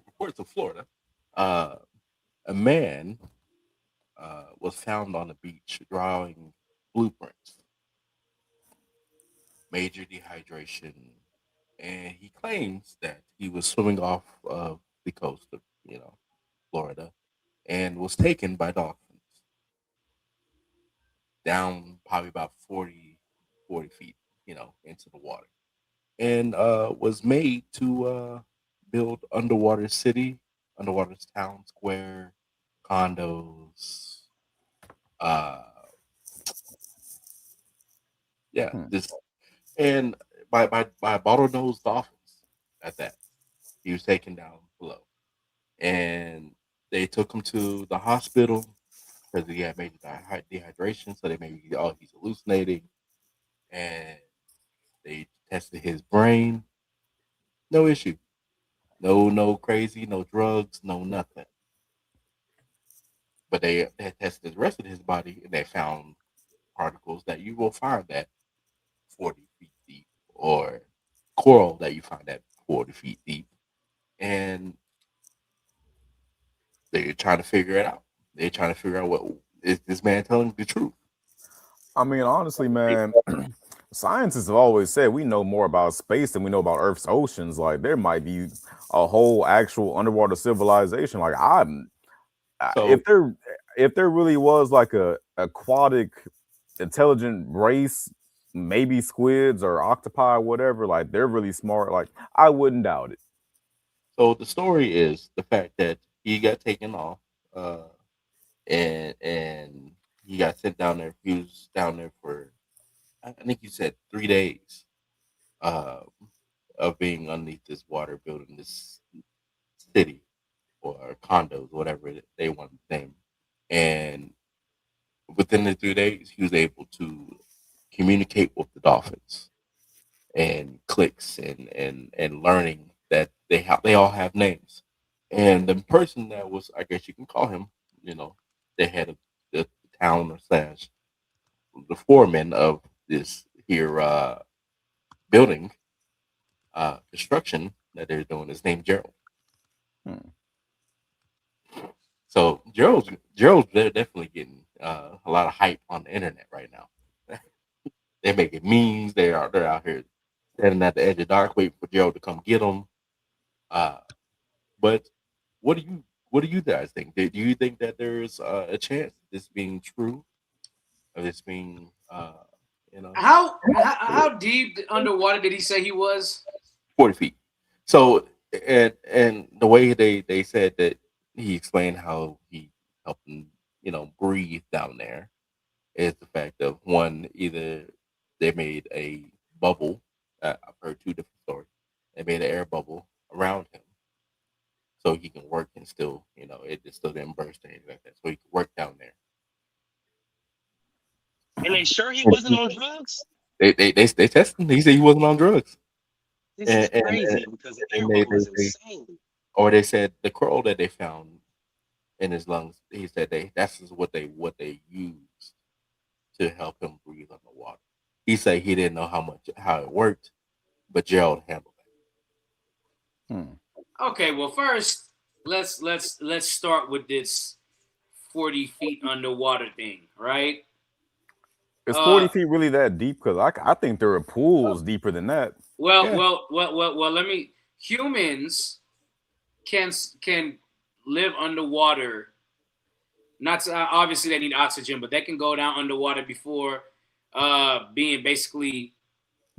F: reports of Florida. Uh, a man was found on the beach drawing blueprints, major dehydration, and he claims that he was swimming off of the coast of Florida and was taken by dolphins down probably about 40 feet, into the water, and was made to build underwater town square, condos. Uh, yeah,
E: Hmm.
F: this and by bottlenose dolphins at that. He was taken down below, and they took him to the hospital because he had major dehydration. So they maybe he's hallucinating, and they tested his brain. No issue. No crazy, no drugs, no nothing. But they tested the rest of his body, and they found particles that you will find at 40 feet deep, or coral that you find at 40 feet deep, and they're trying to figure it out. They're trying to figure out what is this man telling the truth.
E: I mean, honestly, man, scientists have always said we know more about space than we know about Earth's oceans. Like there might be a whole actual underwater civilization. Like
F: So
E: if there really was like a aquatic intelligent race, maybe squids or octopi, whatever, like they're really smart. Like I wouldn't doubt it.
F: So the story is the fact that he got taken off, uh, and he got sent down there. He was down there for I think you said 3 days uh, of being underneath this water, building this city or condos, whatever they want to name. And within the 3 days, he was able to communicate with the dolphins and clicks and learning that they all have names. And the person that was, I guess you can call him, you know, the head of the town or slash the foreman of this here building construction that they're doing is named Gerald.
E: Hmm.
F: So they're definitely getting a lot of hype on the internet right now. They're making memes. They're out here standing at the edge of dark waiting for Gerald to come get them. Uh, but what do you guys think? Do you think that there's a chance of this being true, of this being
D: How deep underwater did he say he was?
F: 40 feet? So and the way they said that he explained how he helped them, breathe down there is the fact of one, either they made a bubble. I've heard two different stories. They made an air bubble around him so he can work and still, it just still didn't burst or anything like that. So he could work down there.
G: And they sure he wasn't on drugs?
F: They tested him. He said he wasn't on drugs.
G: This is crazy
F: And
G: because the
F: they
G: air
F: made
G: bubble is insane.
F: or they said the coral that they found in his lungs. He said that's just what they used to help him breathe underwater. He said he didn't know how it worked, but Gerald handled it.
E: Hmm.
D: Okay, well first let's start with this 40 feet underwater thing, right?
E: Is
D: Uh
E: 40 feet really that deep? Because I think there are pools deeper than that.
D: well
F: Yeah.
D: well well well, well let me humans can live underwater. Not to, obviously they need oxygen, but they can go down underwater before being basically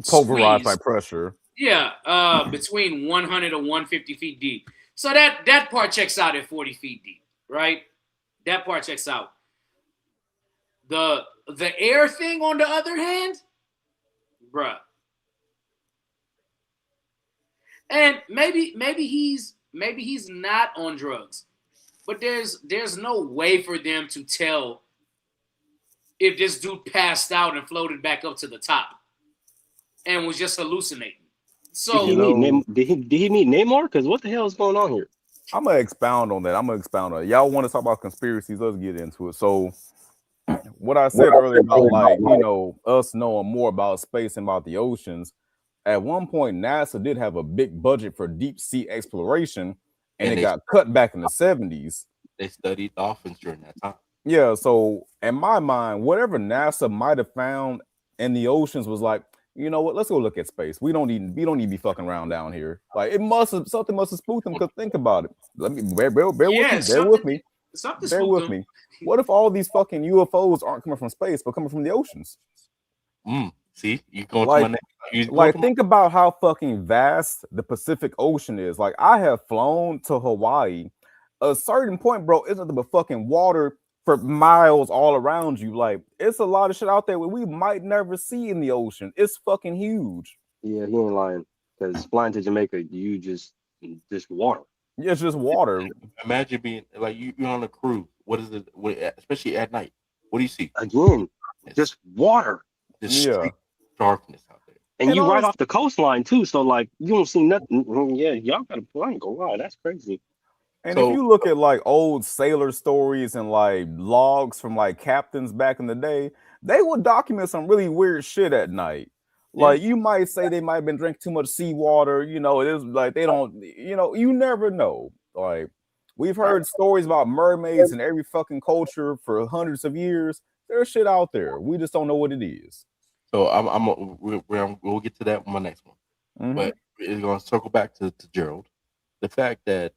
E: Pulverized by
D: squeezed.
E: pressure.
D: Yeah, between 100 and 150 feet deep. So that part checks out at 40 feet deep, right? That part checks out. The air thing, on the other hand, bruh. And maybe he's not on drugs, but there's no way for them to tell if this dude passed out and floated back up to the top and was just hallucinating. So
G: Did he meet Namor? Because what the hell is going on here?
E: I'm gonna expound on that. Y'all want to talk about conspiracies? Let's get into it. So, what I said earlier about us knowing more about space and about the oceans. At one point, NASA did have a big budget for deep sea exploration, and it got cut back in the 70s.
F: They studied dolphins during that time.
E: Yeah, so in my mind, whatever NASA might have found in the oceans was like, you know what? Let's go look at space. We don't need to be fucking around down here. Like something must have spooked them. Because think about it. Let me bear with me. Bear with me. What if all these fucking UFOs aren't coming from space but coming from the oceans?
F: See, you going to my
E: next. Think about how fucking vast the Pacific Ocean is. Like, I have flown to Hawaii. A certain point, bro, it's nothing but fucking water for miles all around you. Like, it's a lot of shit out there we might never see in the ocean. It's fucking huge.
G: Yeah, he ain't lying. Because flying to Jamaica, you just water.
E: Yeah, it's just water.
F: Imagine being like you're on a cruise. What is it? Especially at night. What do you see?
G: Again, just water.
F: Just darkness out there.
G: And you right off the coastline too, so like you don't see nothing. Yeah, y'all got a plane. Go wow, that's crazy.
E: And if you look at like old sailor stories and like logs from like captains back in the day, they would document some really weird shit at night. Like you might say they might have been drinking too much seawater. You know, it is like they don't. You know, you never know. Like we've heard stories about mermaids in every fucking culture for hundreds of years. There's shit out there. We just don't know what it is.
F: So we'll get to that in my next one. Mm-hmm. But it's going to circle back to Gerald. The fact that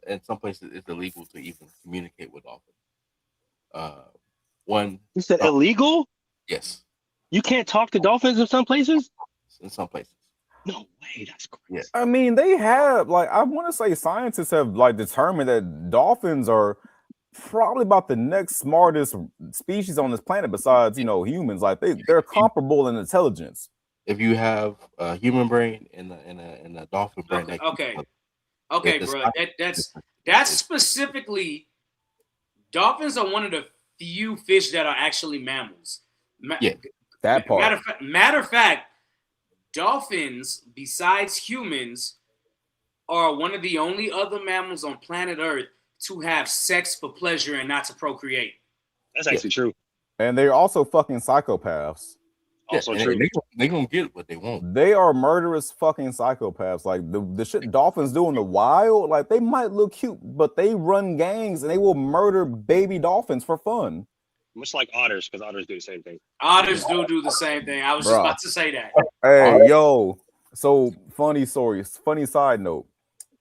F: in some places it's illegal to even communicate with dolphins.
G: You said illegal?
F: Yes.
G: You can't talk to dolphins in some places?
F: In some places.
G: No way, that's crazy.
F: Yes.
E: I mean, they have, like, I want to say scientists have, like, determined that dolphins are probably about the next smartest species on this planet besides, humans. Like, they're comparable in intelligence.
F: If you have a human brain and a dolphin brain.
D: Okay, bro. That's specifically, dolphins are one of the few fish that are actually mammals.
E: That part.
D: Matter of fact, dolphins, besides humans, are one of the only other mammals on planet Earth to have sex for pleasure and not to procreate.
G: That's actually true.
E: And they're also fucking psychopaths.
G: Also true.
F: They're gonna get what they want.
E: They are murderous fucking psychopaths. Like the shit dolphins do in the wild, like they might look cute, but they run gangs and they will murder baby dolphins for fun.
G: Much like otters, because otters do the same thing.
D: Otters do the same thing. I was just about to say that.
E: Hey, yo. So funny side note.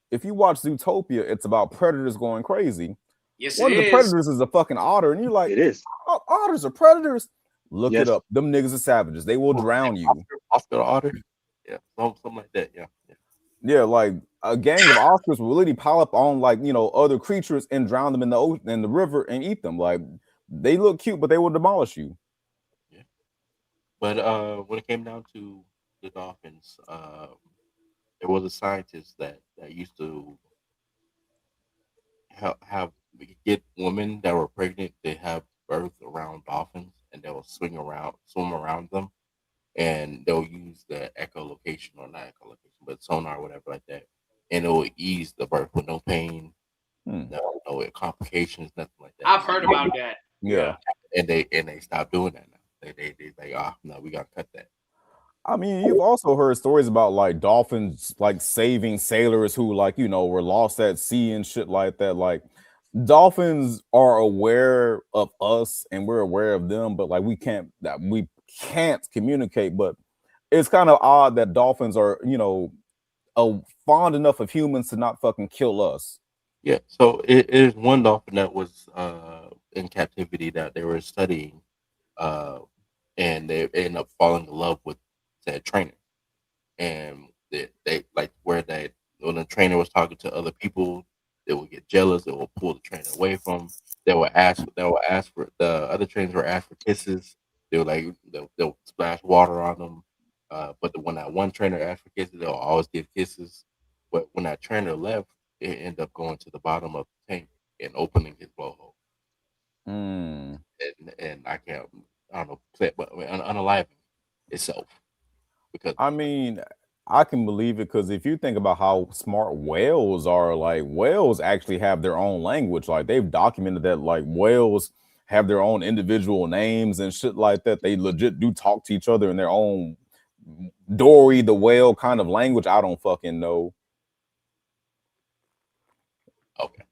E: If you watch Zootopia, it's about predators going crazy.
D: Yes,
E: one of the predators is a fucking otter, and you're like,
G: it is.
E: Oh, otters are predators. Look it up. Them niggas are savages. They will drown you.
F: Oscar otter? Yeah, something like that.
E: Yeah, like a gang of Oscars will literally pile up on other creatures and drown them in the ocean, in the river and eat them. Like they look cute, but they will demolish you.
F: Yeah. But when it came down to the dolphins, there was a scientist that used to get women that were pregnant to have birth around dolphins, and they'll swim around them, and they'll use the echolocation, or not echolocation, but sonar or whatever like that, and it will ease the birth with no pain, no complications, nothing like that.
D: I've heard about that.
E: Yeah,
F: and they stopped doing that now. They like, no, we gotta cut that.
E: I mean, you've also heard stories about like dolphins like saving sailors who were lost at sea and shit like that. Like dolphins are aware of us and we're aware of them, but like we can't communicate. But it's kind of odd that dolphins are fond enough of humans to not fucking kill us.
F: Yeah, so it is one dolphin that was in captivity that they were studying, and they ended up falling in love with said trainer, and they like when when a trainer was talking to other people, they would get jealous. They will pull the trainer away from 'em. They will ask. They will ask for the other trainers were asked for kisses. They were like they'll splash water on them. When that one trainer asked for kisses, they'll always give kisses. But when that trainer left, it ended up going to the bottom of the tank and opening his blowhole.
E: Hmm.
F: And I don't know, but unalive itself because
E: I mean, I can believe it because if you think about how smart whales are, like whales actually have their own language. Like they've documented that like whales have their own individual names and shit like that. They legit do talk to each other in their own Dory the whale kind of language. I don't fucking know.
F: okay.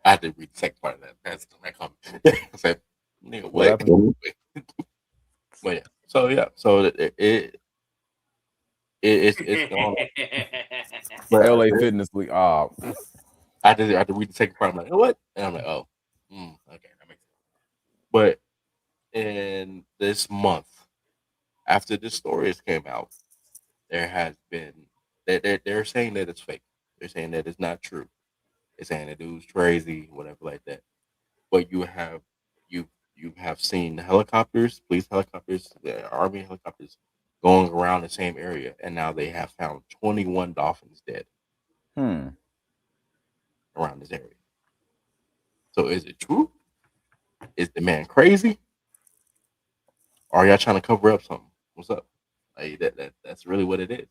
F: I had to read the second part of that. That's my comment. I said, nigga,
E: What
F: what?
E: happened?
F: But yeah, so it's going on. But
E: LA Fitness League.
F: I had to read the second part. I'm like, what? And I'm like, oh, okay, that makes sense. But in this month, after this story has came out, there has been they're saying that it's fake. They're saying that it's not true. They're saying the dude's crazy, whatever like that. But you you have seen helicopters, police helicopters, the army helicopters going around the same area, and now they have found 21 dolphins dead
E: Hmm.
F: around this area. So is it true? Is the man crazy? Or are y'all trying to cover up something? What's up? Like that's really what it is.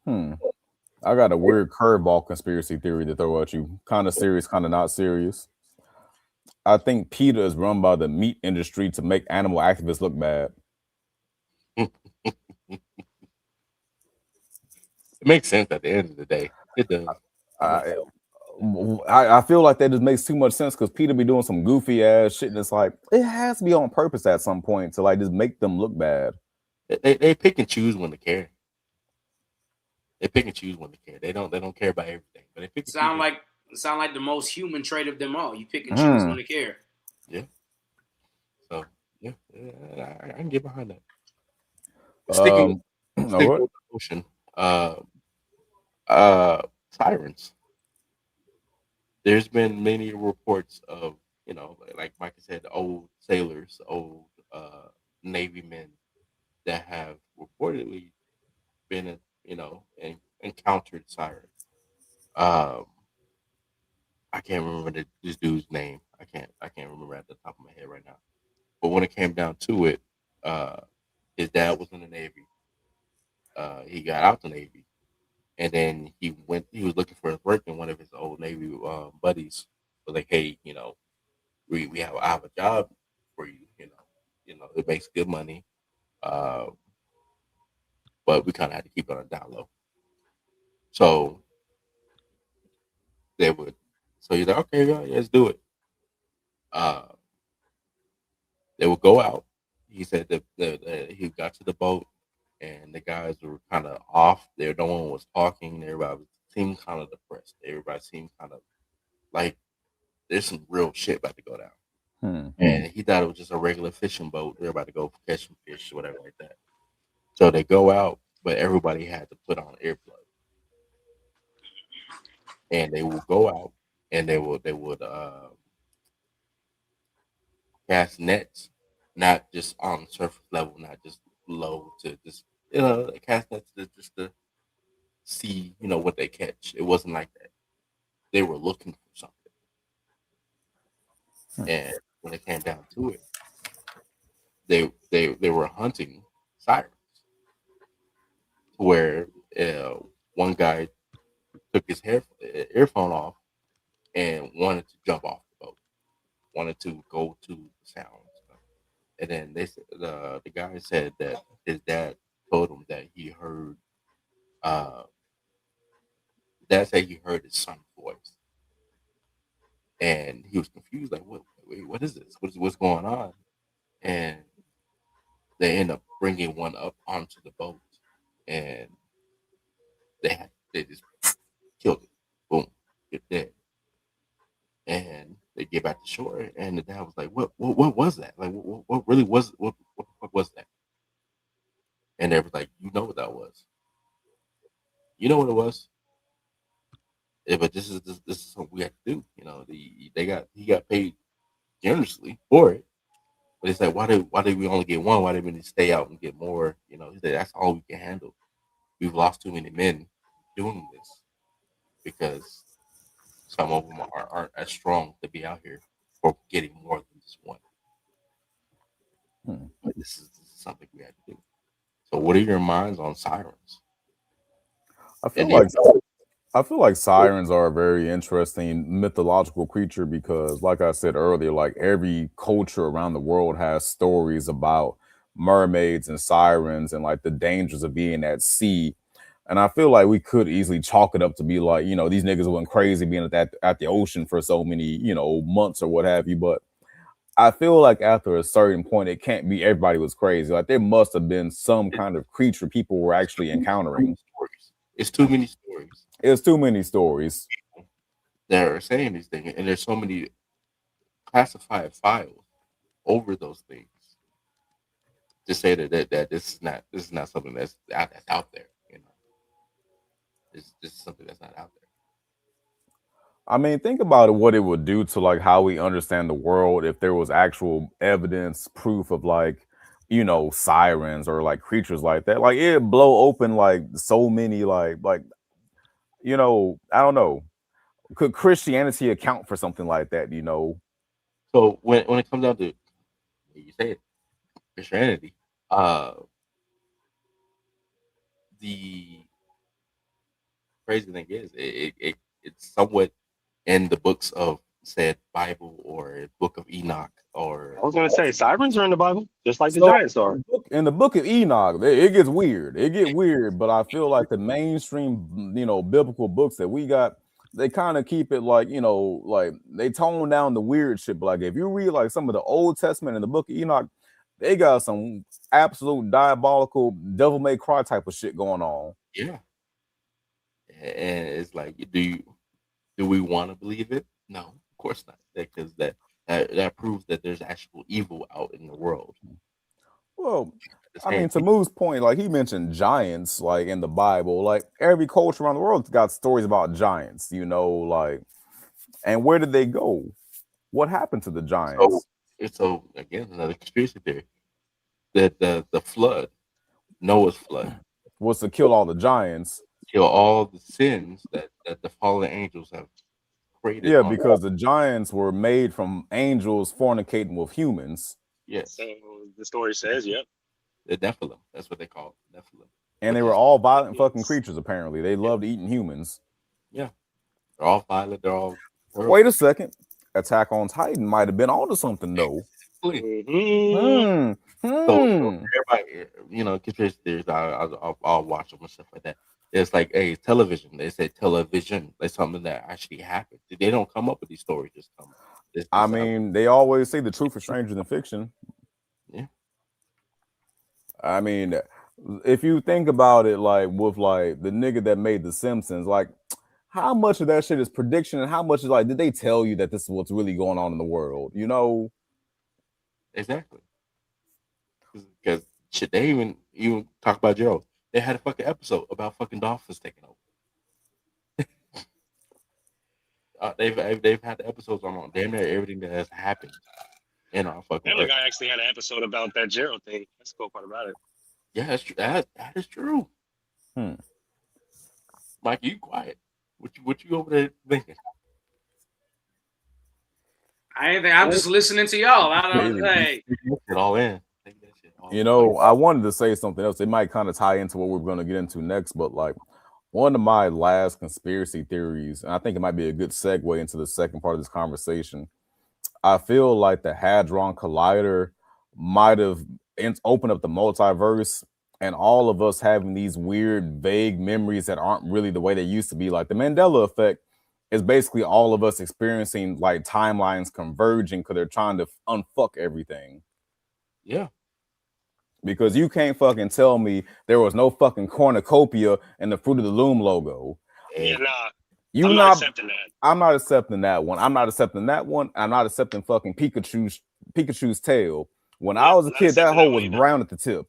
E: Hmm. I got a weird curveball conspiracy theory to throw at you. Kind of serious, kind of not serious. I think PETA is run by the meat industry to make animal activists look bad.
F: It makes sense at the end of the day. It does.
E: I, I feel like that just makes too much sense because Peter be doing some goofy ass shit, and it's like it has to be on purpose at some point to like just make them look bad.
F: They pick and choose when to care. They pick and choose when to care. They don't care about everything, but they pick and
D: sound
F: choose.
D: like the most human trait of them all. You pick and choose when to care.
F: Yeah. So yeah, I can get behind that. Sticking
E: What?
F: with the ocean, uh, sirens. There's been many reports of like Mike said, old sailors, old Navy men that have reportedly been and encountered sirens. Um, I can't remember this dude's name. I can't remember at the top of my head right now. But when it came down to it, uh, his dad was in the Navy. He got out the Navy, and then he went. He was looking for work, and one of his old Navy buddies was like, "Hey, I have a job for you. It makes good money, uh, but we kind of had to keep it on a down low." So they would. So he's like, "Okay, yeah, let's do it." Uh, they would go out. He said that he got to the boat, and the guys were kind of off there. No one was talking. Everybody seemed kind of depressed. Everybody seemed kind of like there's some real shit about to go down. And he thought it was just a regular fishing boat. They're about to go catch some fish, whatever like that. So they go out, but everybody had to put on earplugs, and they will go out, and they would cast nets, not just on surface level, not just low to just cast nets to see what they catch. It wasn't like that. They were looking for something, and when it came down to it, they were hunting sirens. Where one guy took his earphone off and wanted to jump off the boat, wanted to go to the sound. And then the guy said that his dad told him that he heard uh dad said he heard his son's voice, and he was confused like what is this, what's going on. And they end up bringing one up onto the boat, and they just killed it, boom, it dead. And they get back to shore, and the dad was like, what was that? Like, what really was what was that?" And they was like, "You know what that was?" You know what it was? Yeah, but this is something we have to do. You know, he got paid generously for it. But it's like, why did we only get one? Why didn't we stay out and get more? You know, he said that's all we can handle. We've lost too many men doing this because some of them aren't as strong to be out here for getting more than just one. But this is something we had to do. So, what are your minds on sirens?
E: I
F: And
E: feel like sirens are a very interesting mythological creature because, like I said earlier, like every culture around the world has stories about mermaids and sirens and like the dangers of being at sea. And I feel like we could easily chalk it up to be like, these niggas went crazy being at the ocean for so many, months or what have you. But I feel like after a certain point, it can't be everybody was crazy. Like there must have been some kind of creature people were actually encountering.
F: stories. It's too many stories.
E: It's too many stories
F: That are saying these things, and there's so many classified files over those things to say that this is not something that's out there. You know, this is something that's not out there.
E: I mean, think about it, what it would do to like how we understand the world if there was actual evidence, proof of like, sirens or like creatures like that. Like it'd blow open like so many I don't know. Could Christianity account for something like that,
F: So when it comes down to you say it, Christianity, the crazy thing is it's somewhat in the books of said Bible or Book of Enoch or
G: I was gonna say sirens are in the Bible, just like the
E: So
G: giants are.
E: in the book of Enoch, it gets weird. It get weird, but I feel like the mainstream, biblical books that we got, they kind of keep it like, like they tone down the weird shit. But like if you read like some of the Old Testament in the book of Enoch, they got some absolute diabolical devil may cry type of shit going on.
F: yeah, and it's like, do we want to believe it? No, of course not, because that proves that there's actual evil out in the world.
E: Well,
F: At the
E: I mean,
F: same
E: to Moo's point, like he mentioned giants, like in the Bible, like every culture around the world's got stories about giants, like, and where did they go? What happened to the
F: so
E: giants?
F: so again, another conspiracy theory that the flood, Noah's flood,
E: Was to kill all the giants.
F: kill all the sins that the fallen angels have created
E: Yeah,
F: on.
E: because the giants were made from angels fornicating with humans,
F: Yes,
G: So the story says, yep.
F: the Nephilim. That's what they call it, Nephilim.
E: and they
F: Which
E: were
F: is,
E: all violent fucking
G: Yes.
E: creatures. Apparently, they loved eating humans.
F: yeah, they're all violent. They're all
E: Wait
F: terrible.
E: a second, Attack on Titan might have been onto something though.
G: Mhm.
F: So everybody, conspiracy theories, I'll watch them and stuff like that. It's like, hey, television. They say television. That's something that actually happened. They don't come up with these stories. Just come.
E: I mean, they always say the truth is stranger than fiction.
F: Yeah.
E: I mean, if you think about it, like with like the nigga that made The Simpsons, like how much of that shit is prediction and how much is like, did they tell you that this is what's really going on in the world?
F: Exactly. Because shit, they even talk about Gerald. They had a fucking episode about fucking dolphins taking over. They've had episodes on damn near everything that has happened in our fucking
G: Family
F: earth.
G: Guy actually had an episode about that Gerald thing. That's the cool part about it.
F: Yeah, that's true. That is true.
E: Hmm.
F: Mike, you quiet. What you over there thinking?
D: I ain't think, I'm just listening to y'all. I don't. Hey,
F: Take that shit all in. Take that shit all in.
E: I wanted to say something else. It might kind of tie into what we're going to get into next, but like one of my last conspiracy theories, and I think it might be a good segue into the second part of this conversation. I feel like the Hadron Collider might have opened up the multiverse, and all of us having these weird, vague memories that aren't really the way they used to be. Like the Mandela effect is basically all of us experiencing like timelines converging because they're trying to unfuck everything.
F: Yeah.
E: Because you can't fucking tell me there was no fucking cornucopia in the Fruit of the Loom logo.
G: Yeah, nah.
E: I'm
G: not accepting that.
E: I'm not accepting that one. I'm not accepting that one. I'm not accepting fucking Pikachu's tail. When I was a kid, that hole was brown at the tip.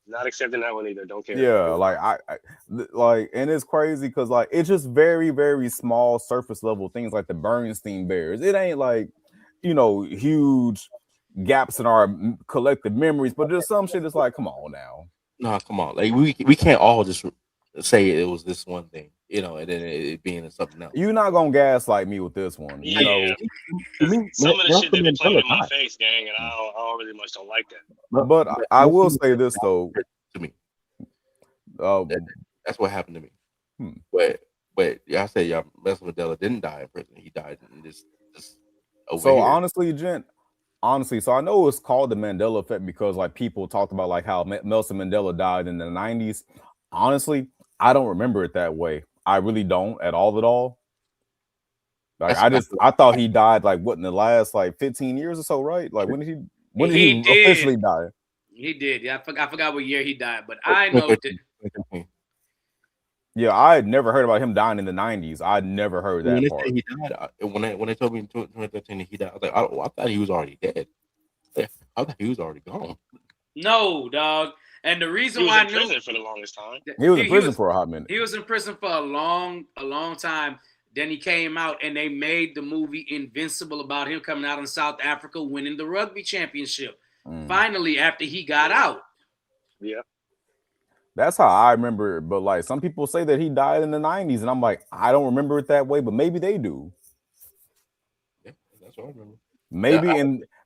G: Not accepting that one either. Don't care.
E: Yeah, like like, and it's crazy because like it's just very, very small surface level things like the Bernstein Bears. It ain't like, huge gaps in our collective memories, but there's some shit that's like, come on now.
F: No, come on. Like we can't all just say it was this one thing, and then it being something else.
E: You're not gonna gaslight me with this one,
G: Yeah. Some of the shit they be playing in my face, gang, and I don't really much don't like that.
E: But I will say this though.
F: To me,
E: uh,
F: that's what happened to me.
E: Hmm.
F: But y'all say Nelson Mandela didn't die in prison. He died in this over
E: So
F: here.
E: honestly, so I know it's called the Mandela effect because like people talked about like how Nelson Mandela died in the 90s. Honestly, I don't remember it that way. I really don't at all. Like I thought he died like what in the last like 15 years or so, right? Like when did he officially die?
D: He did. Yeah, I forgot what year he died, but I know that.
F: Yeah,
E: I had never heard about him dying in the 90s. I'd never heard that
F: when
E: part.
F: He died, when they told me in 2013 he died, I was like, I thought he was already dead. I thought he was already gone.
D: No, dog. And the reason
G: he was
D: why
G: in prison for the longest time.
E: He was in prison for a hot minute.
D: He was in prison for a long time. Then he came out and they made the movie Invincible about him coming out in South Africa, winning the rugby championship. Finally, after he got out.
G: Yeah.
E: That's how I remember it. But like some people say that he died in the 90s, and I'm like, I don't remember it that way, but maybe they do.
F: Yeah, that's what I remember.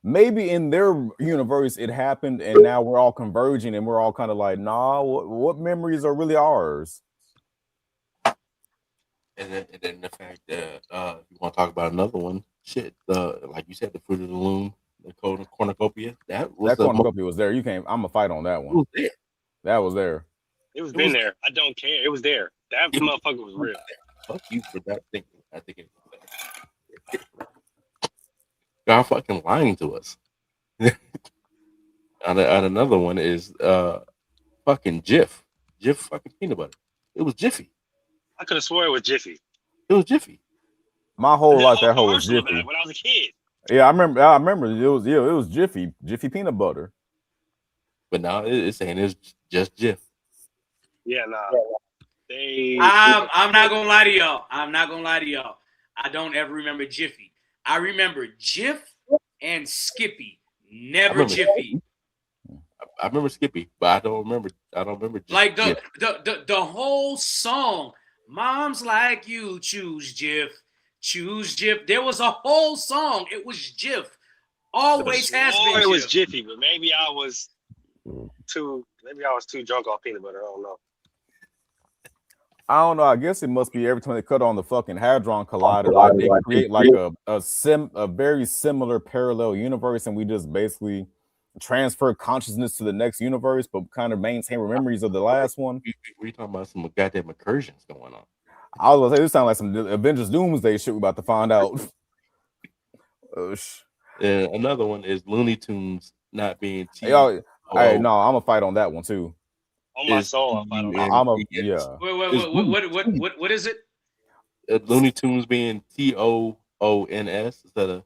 E: Maybe in their universe it happened, and now we're all converging, and we're all kind of like, nah, what memories are really ours?
F: And then the fact that you want to talk about another one, shit, like you said, the Fruit of the Loom, the cornucopia, that
E: cornucopia was there. I'm gonna fight on that one. That was there.
G: It was there. I don't care. It was there. That motherfucker was real.
F: Fuck you for that thinking. I think it was there. Y'all fucking lying to us. And another one is fucking Jif fucking peanut butter. It was Jiffy.
G: I could have swore it was Jiffy.
F: It was Jiffy.
E: My whole life that whole was Jiffy.
G: When I was a kid.
E: Yeah, I remember it was Jiffy peanut butter.
F: But now it's saying it's just Jif.
G: Yeah, nah.
D: I'm not gonna lie to y'all. I don't ever remember Jiffy. I remember Jif and Skippy. Never Jiffy.
F: I remember Skippy, but I don't remember.
D: Like the whole song. Mom's like you, choose Jif. There was a whole song. It was Jif. Always has been.
G: It was Jiffy, but maybe I was too drunk off peanut butter.
E: I don't know. I guess it must be every time they cut on the fucking Hadron Collider, like they create like a very similar parallel universe, and we just basically transfer consciousness to the next universe, but kind of maintain memories of the last one.
F: We talking about some goddamn incursions going on.
E: I was gonna say this sounds like some Avengers Doomsday shit we're about to find out.
F: Another one is Looney Tunes not being
E: Hey, no, I'm gonna fight on that one too.
G: On my soul, I'll fight on that.
D: What is it?
F: Looney Tunes being TOONS instead of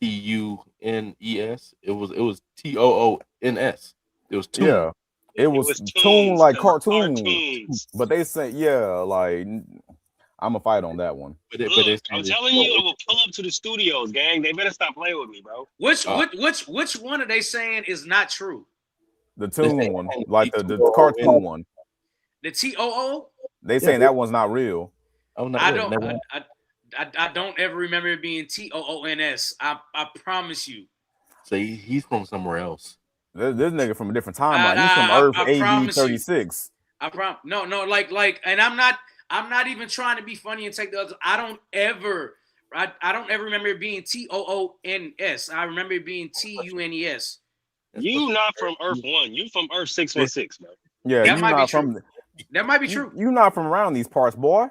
F: TUNES. It was TOONS. It was Toon.
E: Yeah. It was Toon like cartoons. But they say, like I'm gonna fight on that one.
G: But I'm telling you, I will pull up to the studios, gang. They better stop playing with me, bro.
D: Which one are they saying is not true?
E: The Toon one, like the cartoon one.
D: The TOO?
E: They saying that one's not real.
D: I don't ever remember it being TOONS. I promise you.
F: So he's from somewhere else.
E: This nigga from a different timeline. He's from Earth AD 36.
D: No, like, and I'm not even trying to be funny and take the other. I don't ever remember it being TOONS. I remember it being TUNES.
G: You not from Earth 1. You from Earth 616, bro.
E: Yeah,
D: that might be true. That might be true.
E: You not from around these parts, boy.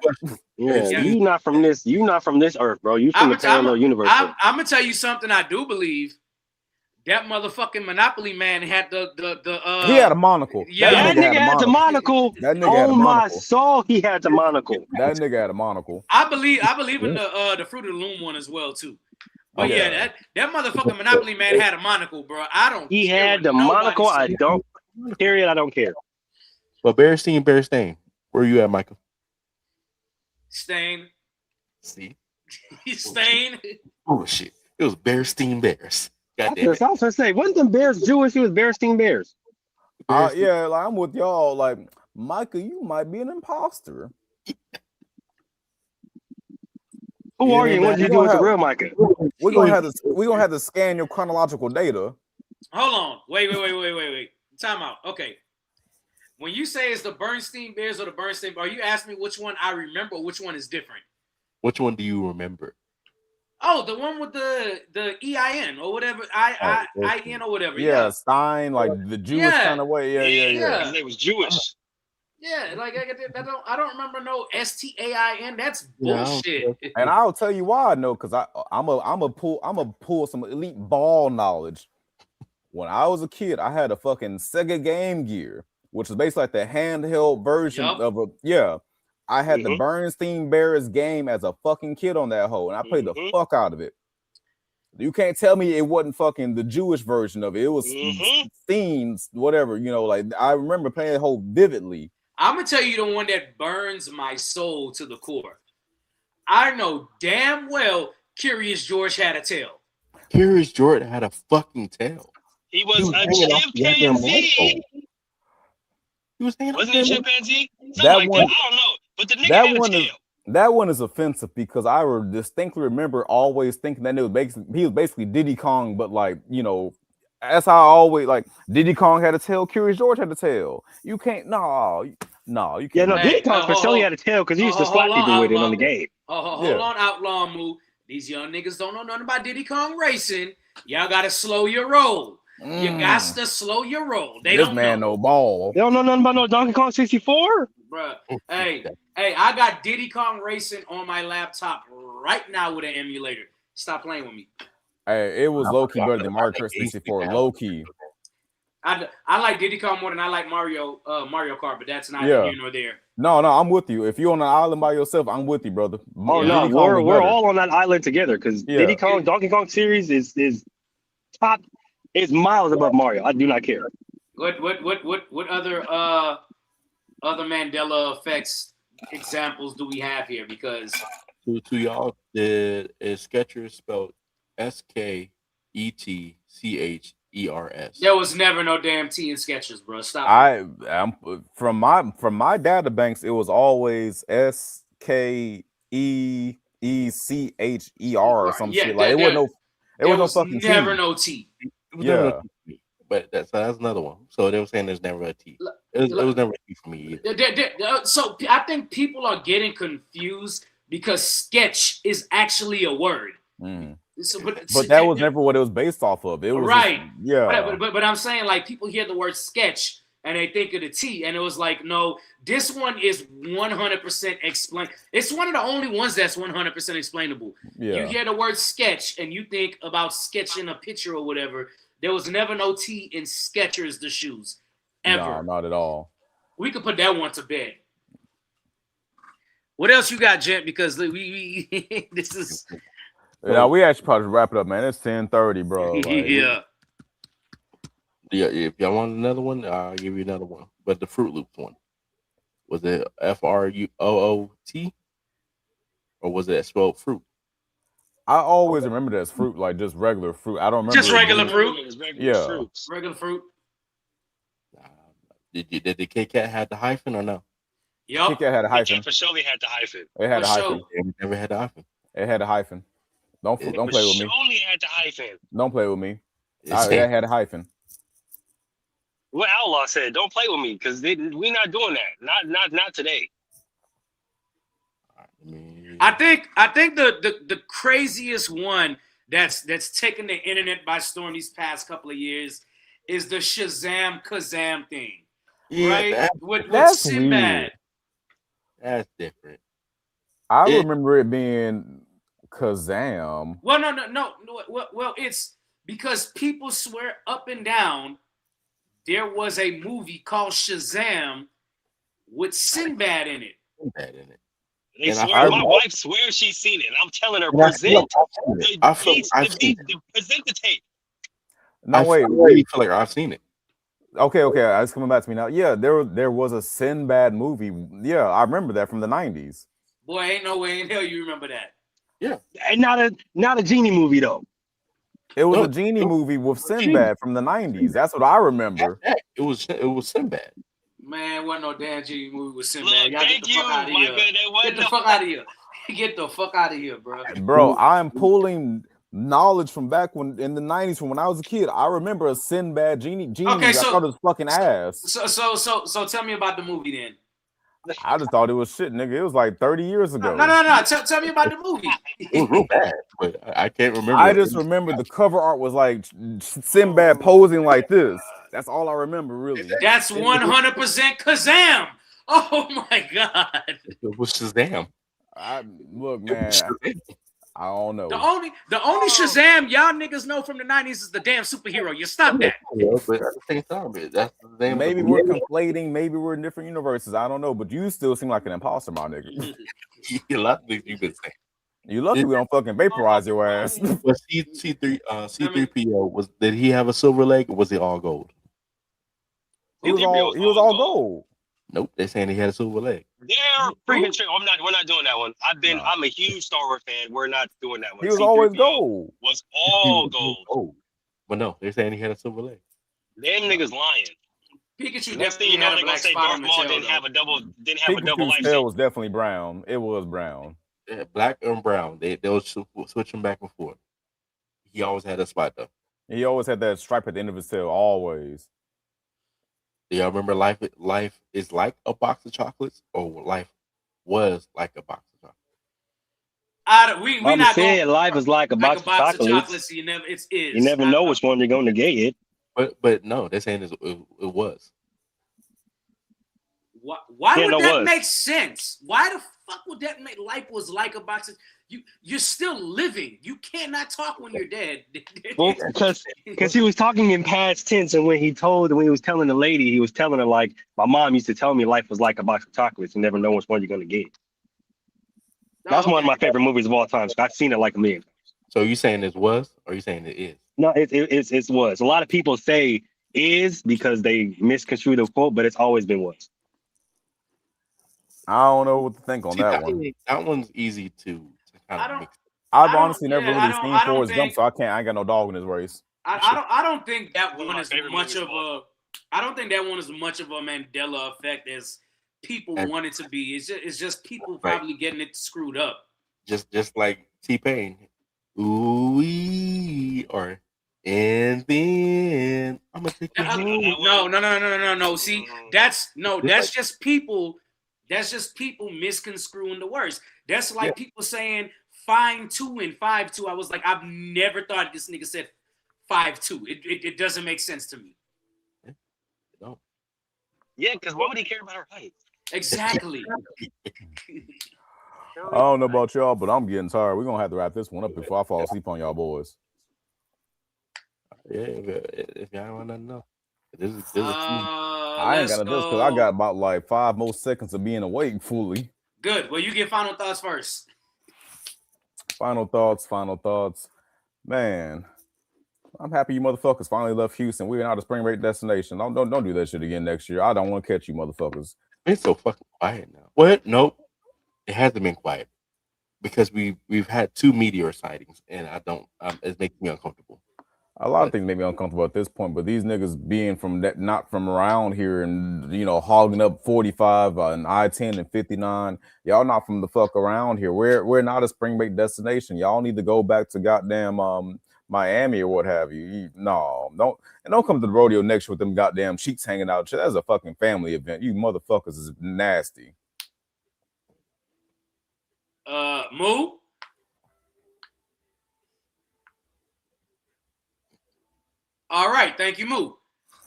G: Yeah, you not from this. You not from this Earth, bro. You from the parallel universe.
D: I'm gonna tell you something. I do believe that motherfucking Monopoly man had the
E: he had a monocle.
D: Yeah,
G: that nigga had the monocle. Oh my soul, he had the monocle.
E: That nigga had a monocle.
D: I believe in the Fruit of the Loom one as well too. But that motherfucking Monopoly man had a monocle, bro.
G: He had the monocle. I don't. Period. I don't care.
F: But Bearstein. Where you at, Michael?
D: Stain.
F: See?
D: Stain.
F: Oh shit! It was Bearstein Bears. God damn
G: That's
F: it!
G: what I was gonna say. Wasn't them Bears Jewish? It was Bearstein Bears.
E: Yeah, like, I'm with y'all. Like, Michael, you might be an imposter.
G: Who are you? And what did you do with the real Micah?
E: We're gonna have to scan your chronological data.
D: Hold on. Wait. Time out. Okay. When you say it's the Bernstein Bears or the Bernstein, are you asking me which one I remember or which one is different?
F: Which one do you remember?
D: Oh, the one with the EIN or whatever, IN or whatever.
E: Yeah, Stein, like the Jewish kind of way. Yeah.
G: His name was Jewish.
D: Yeah, like I don't remember no STAIN. That's bullshit.
E: And I'll tell you why I know, because I'm a pull some elite ball knowledge. When I was a kid, I had a fucking Sega Game Gear, which is basically like the handheld version of I had the Bernstein Bears game as a fucking kid on that hoe, and I played the fuck out of it. You can't tell me it wasn't fucking the Jewish version of it. It was themes, whatever, like I remember playing the whole vividly.
D: I'm gonna tell you the one that burns my soul to the core. I know damn well Curious George had a tail.
F: Curious George had a fucking tail.
G: He was a chimpanzee. Wasn't he a chimpanzee?
E: That one,
G: I don't know. But the nigga had a tail.
E: That one is offensive because I distinctly remember always thinking that he was basically Diddy Kong, but like, that's how I always like Diddy Kong had a tail, Curious George had a tail. You can't, no, you can't.
G: Yeah, no, Diddy Kong for sure had a tail because he used to slap people with it on the game.
D: Hold on, Outlaw Moo. These young niggas don't know nothing about Diddy Kong racing. Y'all gotta slow your roll. You got to slow your roll. They don't know.
E: No ball.
G: They don't know nothing about no Donkey Kong 64?
D: Bruh. Hey, I got Diddy Kong Racing on my laptop right now with an emulator. Stop playing with me.
E: Hey, it was low-key better than Mario Kart 64. Low-key.
D: I like Diddy Kong more than I like Mario Kart, but that's neither here nor there.
E: No, I'm with you. If you're on an island by yourself, I'm with you, brother.
G: Oh, no, we're all on that island together because Diddy Kong, Donkey Kong series is top. It's miles above Mario. I do not care.
D: What other Mandela effects examples do we have here? Because
F: to y'all, is Skechers spelled SKETCHERS?
D: There was never no damn T in Skechers, bro. Stop.
E: I'm from my data banks. It was always SKEECHER or some shit. Like it wasn't no fucking
D: never
E: T.
D: no T.
F: Yeah, but that's another one. So they were saying there's never a T. It was never a T for me either.
D: So I think people are getting confused because sketch is actually a word. So, but
E: that was never what it was based off of. It was
D: right.
E: Just,
D: But I'm saying like people hear the word sketch and they think of the T, and it was like, no, this one is 100% explained. It's one of the only ones that's 100% explainable.
E: Yeah.
D: You hear the word sketch and you think about sketching a picture or whatever. There was never no T in Skechers the shoes, ever.
E: No, not at all.
D: We could put that one to bed. What else you got, Gent? Because we this is.
E: Yeah, we actually probably wrap it up, man. It's 10:30, bro. Like,
D: yeah.
F: If y'all want another one, I'll give you another one. But the Fruit Loops one, was it FRUOOT, or was it spelled fruit?
E: I always remember that as fruit, like just regular fruit. I don't remember
D: just regular fruit.
E: Regular
D: fruit.
F: Did the Kit Kat have the hyphen or no?
D: Yep.
E: Kit Kat had a hyphen.
G: For sure, they had the hyphen.
E: It had a hyphen.
F: It never had the hyphen.
E: It had a hyphen. Don't play with me.
G: Only had the hyphen.
E: Don't play with me. It had a hyphen.
G: What Outlaw said, don't play with me because we're not doing that. Not today.
D: I think the craziest one that's taken the internet by storm these past couple of years is the Shazam Kazam thing.
F: Yeah,
D: right? With Sinbad.
F: Weird. That's different.
E: I remember it being Kazam.
D: Well, no. Well, it's because people swear up and down there was a movie called Shazam with Sinbad in it.
G: They swear, my wife swears she's seen it. I'm telling her, present the tape.
E: No, wait.
F: I feel like I've seen it.
E: Okay, it's coming back to me now. Yeah, there was a Sinbad movie. Yeah, I remember that from the 90s.
D: Boy, ain't no way in hell you remember that.
F: Yeah.
G: And not a genie movie though.
E: It was
F: No,
E: a genie
F: no,
E: movie with
F: Genie.
E: Sinbad from the 90s. That's what I remember.
F: It was Sinbad.
D: Man, wasn't no damn Genie movie with Sinbad.
G: Look,
D: Y'all get
G: thank
D: the
G: you,
D: fuck out of
G: Micah.
D: here. Get the fuck out of here. Get the fuck out of here, bro.
E: Bro, I'm pulling knowledge from back when in the 90s from when I was a kid. I remember a Sinbad genie
D: Okay,
E: movie. I
D: so-
E: thought it was fucking ass.
D: So tell me about the movie then.
E: I just thought it was shit, nigga. It was like 30 years ago.
D: No. Tell me about the movie.
F: It was real bad, but I can't remember.
E: I just remember the cover art was like Sinbad posing like this. That's all I remember, really.
D: That's 100% Kazam. Oh my god.
F: It was Shazam.
E: Look, man, I don't know.
D: The only Shazam y'all niggas know from the 90s is the damn superhero. You stop that.
F: Yeah, but at the same time, that's the name.
E: Maybe we're conflating. Maybe we're in different universes. I don't know. But you still seem like an imposter, my nigga.
F: A lot of things you could say.
E: You lucky we don't fucking vaporize your ass.
F: But C3PO did he have a silver leg or was he all gold?
E: He was all gold.
F: Nope, they're saying he had a silver leg.
G: They're freaking trick. We're not doing that one. I'm a huge Star Wars fan. We're not doing that one.
E: He was always gold.
G: Was all gold.
F: But no, they're saying he had a silver leg.
G: Them niggas lying.
D: Pikachu
G: Next thing you know, they're gonna say Darth Maul didn't have a double
E: Pikachu's tail was definitely brown. It was brown.
F: Yeah, black and brown. They'll switch him back and forth. He always had a spot though.
E: He always had that stripe at the end of his tail. Always.
F: Do y'all remember life is like a box of chocolates, or life was like a box of chocolates?
D: We not
G: saying life is like a box of chocolates.
D: So you
G: never know which one you're going to get it.
F: But no, they're saying it was.
D: Why would that make sense? Why the fuck would that make life was like a box of you're still living. You cannot talk when you're dead.
G: Well, because he was talking in past tense, and when he was telling the lady, he was telling her like, my mom used to tell me life was like a box of chocolates. You never know which one you're gonna get. That's one of my favorite movies of all time. So I've seen it like a million times.
F: So you saying it was, or you saying it is?
G: No, it was. A lot of people say is because they misconstrue the quote, but it's always been was.
E: I don't know what to think on that one.
F: That one's easy to kind of mix.
E: I've honestly never really seen Forrest Gump, so I ain't got no dog in his race.
D: I don't think that one is much of a. I don't think that one is much of a Mandela effect as people want it to be. It's just people probably getting it screwed up.
F: Just like T-Pain, ooh or and then I'm gonna take you home.
D: No. See, that's just people. That's just people misconstruing the words. That's like people saying 5'2" and 5'2". I was like, I've never thought this nigga said 5'2". It doesn't make sense to me.
F: No.
G: Yeah, because why would he care about her height?
D: Exactly.
E: I don't know about y'all, but I'm getting tired. We're gonna have to wrap this one up before I fall asleep on y'all boys.
F: Yeah, if y'all want to know.
E: I ain't gonna do this because I got about like 5 more seconds of being awake fully.
D: Good. Well, you get final thoughts first.
E: Final thoughts. Man, I'm happy you motherfuckers finally left Houston. We're not a spring break destination. Don't do that shit again next year. I don't want to catch you motherfuckers.
F: It's so fucking quiet now. What? Nope. It hasn't been quiet because we've had 2 meteor sightings, and I don't. It makes me uncomfortable.
E: A lot of things make me uncomfortable at this point, but these niggas being from that, not from around here, and hogging up 45 and I-10 and 59. Y'all not from the fuck around here. We're not a spring break destination. Y'all need to go back to goddamn Miami or what have you. No, don't come to the rodeo next year with them goddamn cheeks hanging out. That's a fucking family event. You motherfuckers is nasty.
D: Moo. All right, thank you, Moo.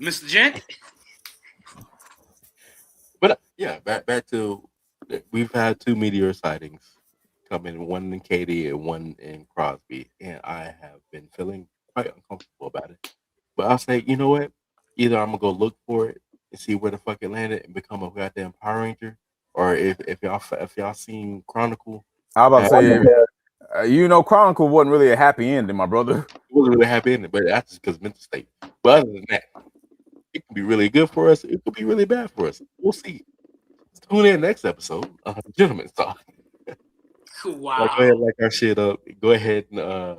D: Mr. Gent.
F: But yeah, back to we've had 2 meteor sightings come in, one in Katy and one in Crosby, and I have been feeling quite uncomfortable about it. But I'll say, you know what? Either I'm gonna go look for it and see where the fuck it landed and become a goddamn Power Ranger, or if y'all seen Chronicle.
E: I was about to say, Chronicle wasn't really a happy ending, my brother.
F: It wasn't really a happy ending, but that's just because mental state. But other than that, It could be really good for us. It could be really bad for us. We'll see. Tune in next episode. Gentlemen's Talk.
D: Wow.
F: Go ahead, like our shit up. Go ahead and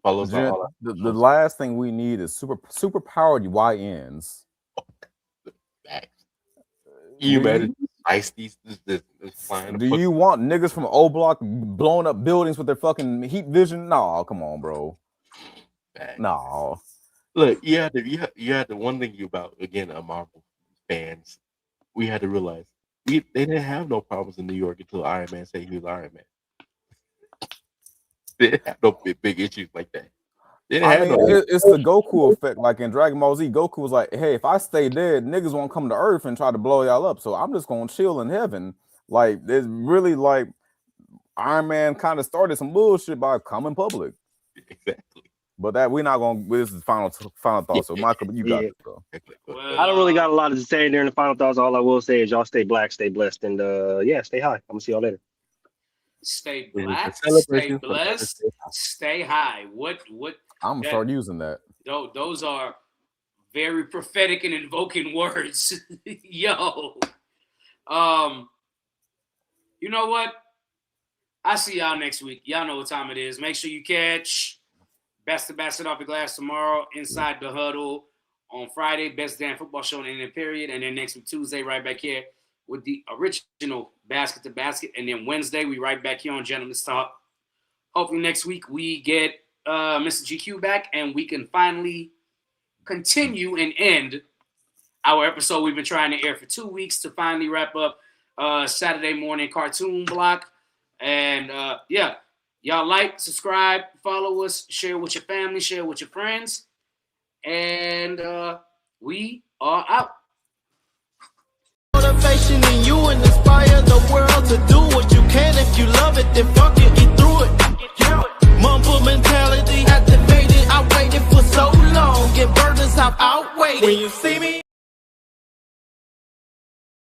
F: follow us on all our
E: the last thing we need is super powered YNs.
F: Facts. You imagine ice-these flying.
E: Do you want niggas from O Block blowing up buildings with their fucking heat vision? No, come on, bro. No.
F: Look, you had the one thing about again Marvel fans. We had to realize they didn't have no problems in New York until Iron Man said he was Iron Man. They didn't have no big issues like that.
E: It's the Goku effect. Like in Dragon Ball Z, Goku was like, "Hey, if I stay dead, niggas won't come to Earth and try to blow y'all up. So I'm just gonna chill in heaven." Like it's really like Iron Man kind of started some bullshit by coming public.
F: Exactly.
E: But that we're not gonna. This is final thoughts. So Michael, you got it, bro.
G: I don't really got a lot to say during the final thoughts. All I will say is y'all stay black, stay blessed, and stay high. I'm gonna see y'all later.
D: Stay black, stay blessed, stay high. What?
E: I'm gonna start using that.
D: Those are very prophetic and invoking words. Yo. You know what? I see y'all next week. Y'all know what time it is. Make sure you catch Best to Basket Off the Glass tomorrow, Inside the Huddle on Friday, Best Damn Football Show in the period, and then next week Tuesday right back here with the original Basket to Basket, and then Wednesday we right back here on Gentlemen's Talk. Hopefully next week we get Mr. GQ back and we can finally continue and end our episode we've been trying to air for 2 weeks to finally wrap up Saturday morning cartoon block. And y'all like, subscribe, follow us, share with your family, share with your friends. And we are out.
C: Motivation in you and inspire the world to do what you can. If you love it, then fuck it, get through it. Mumble mentality activated. I waited for so long. Get burdens, I've outweighed. When you see me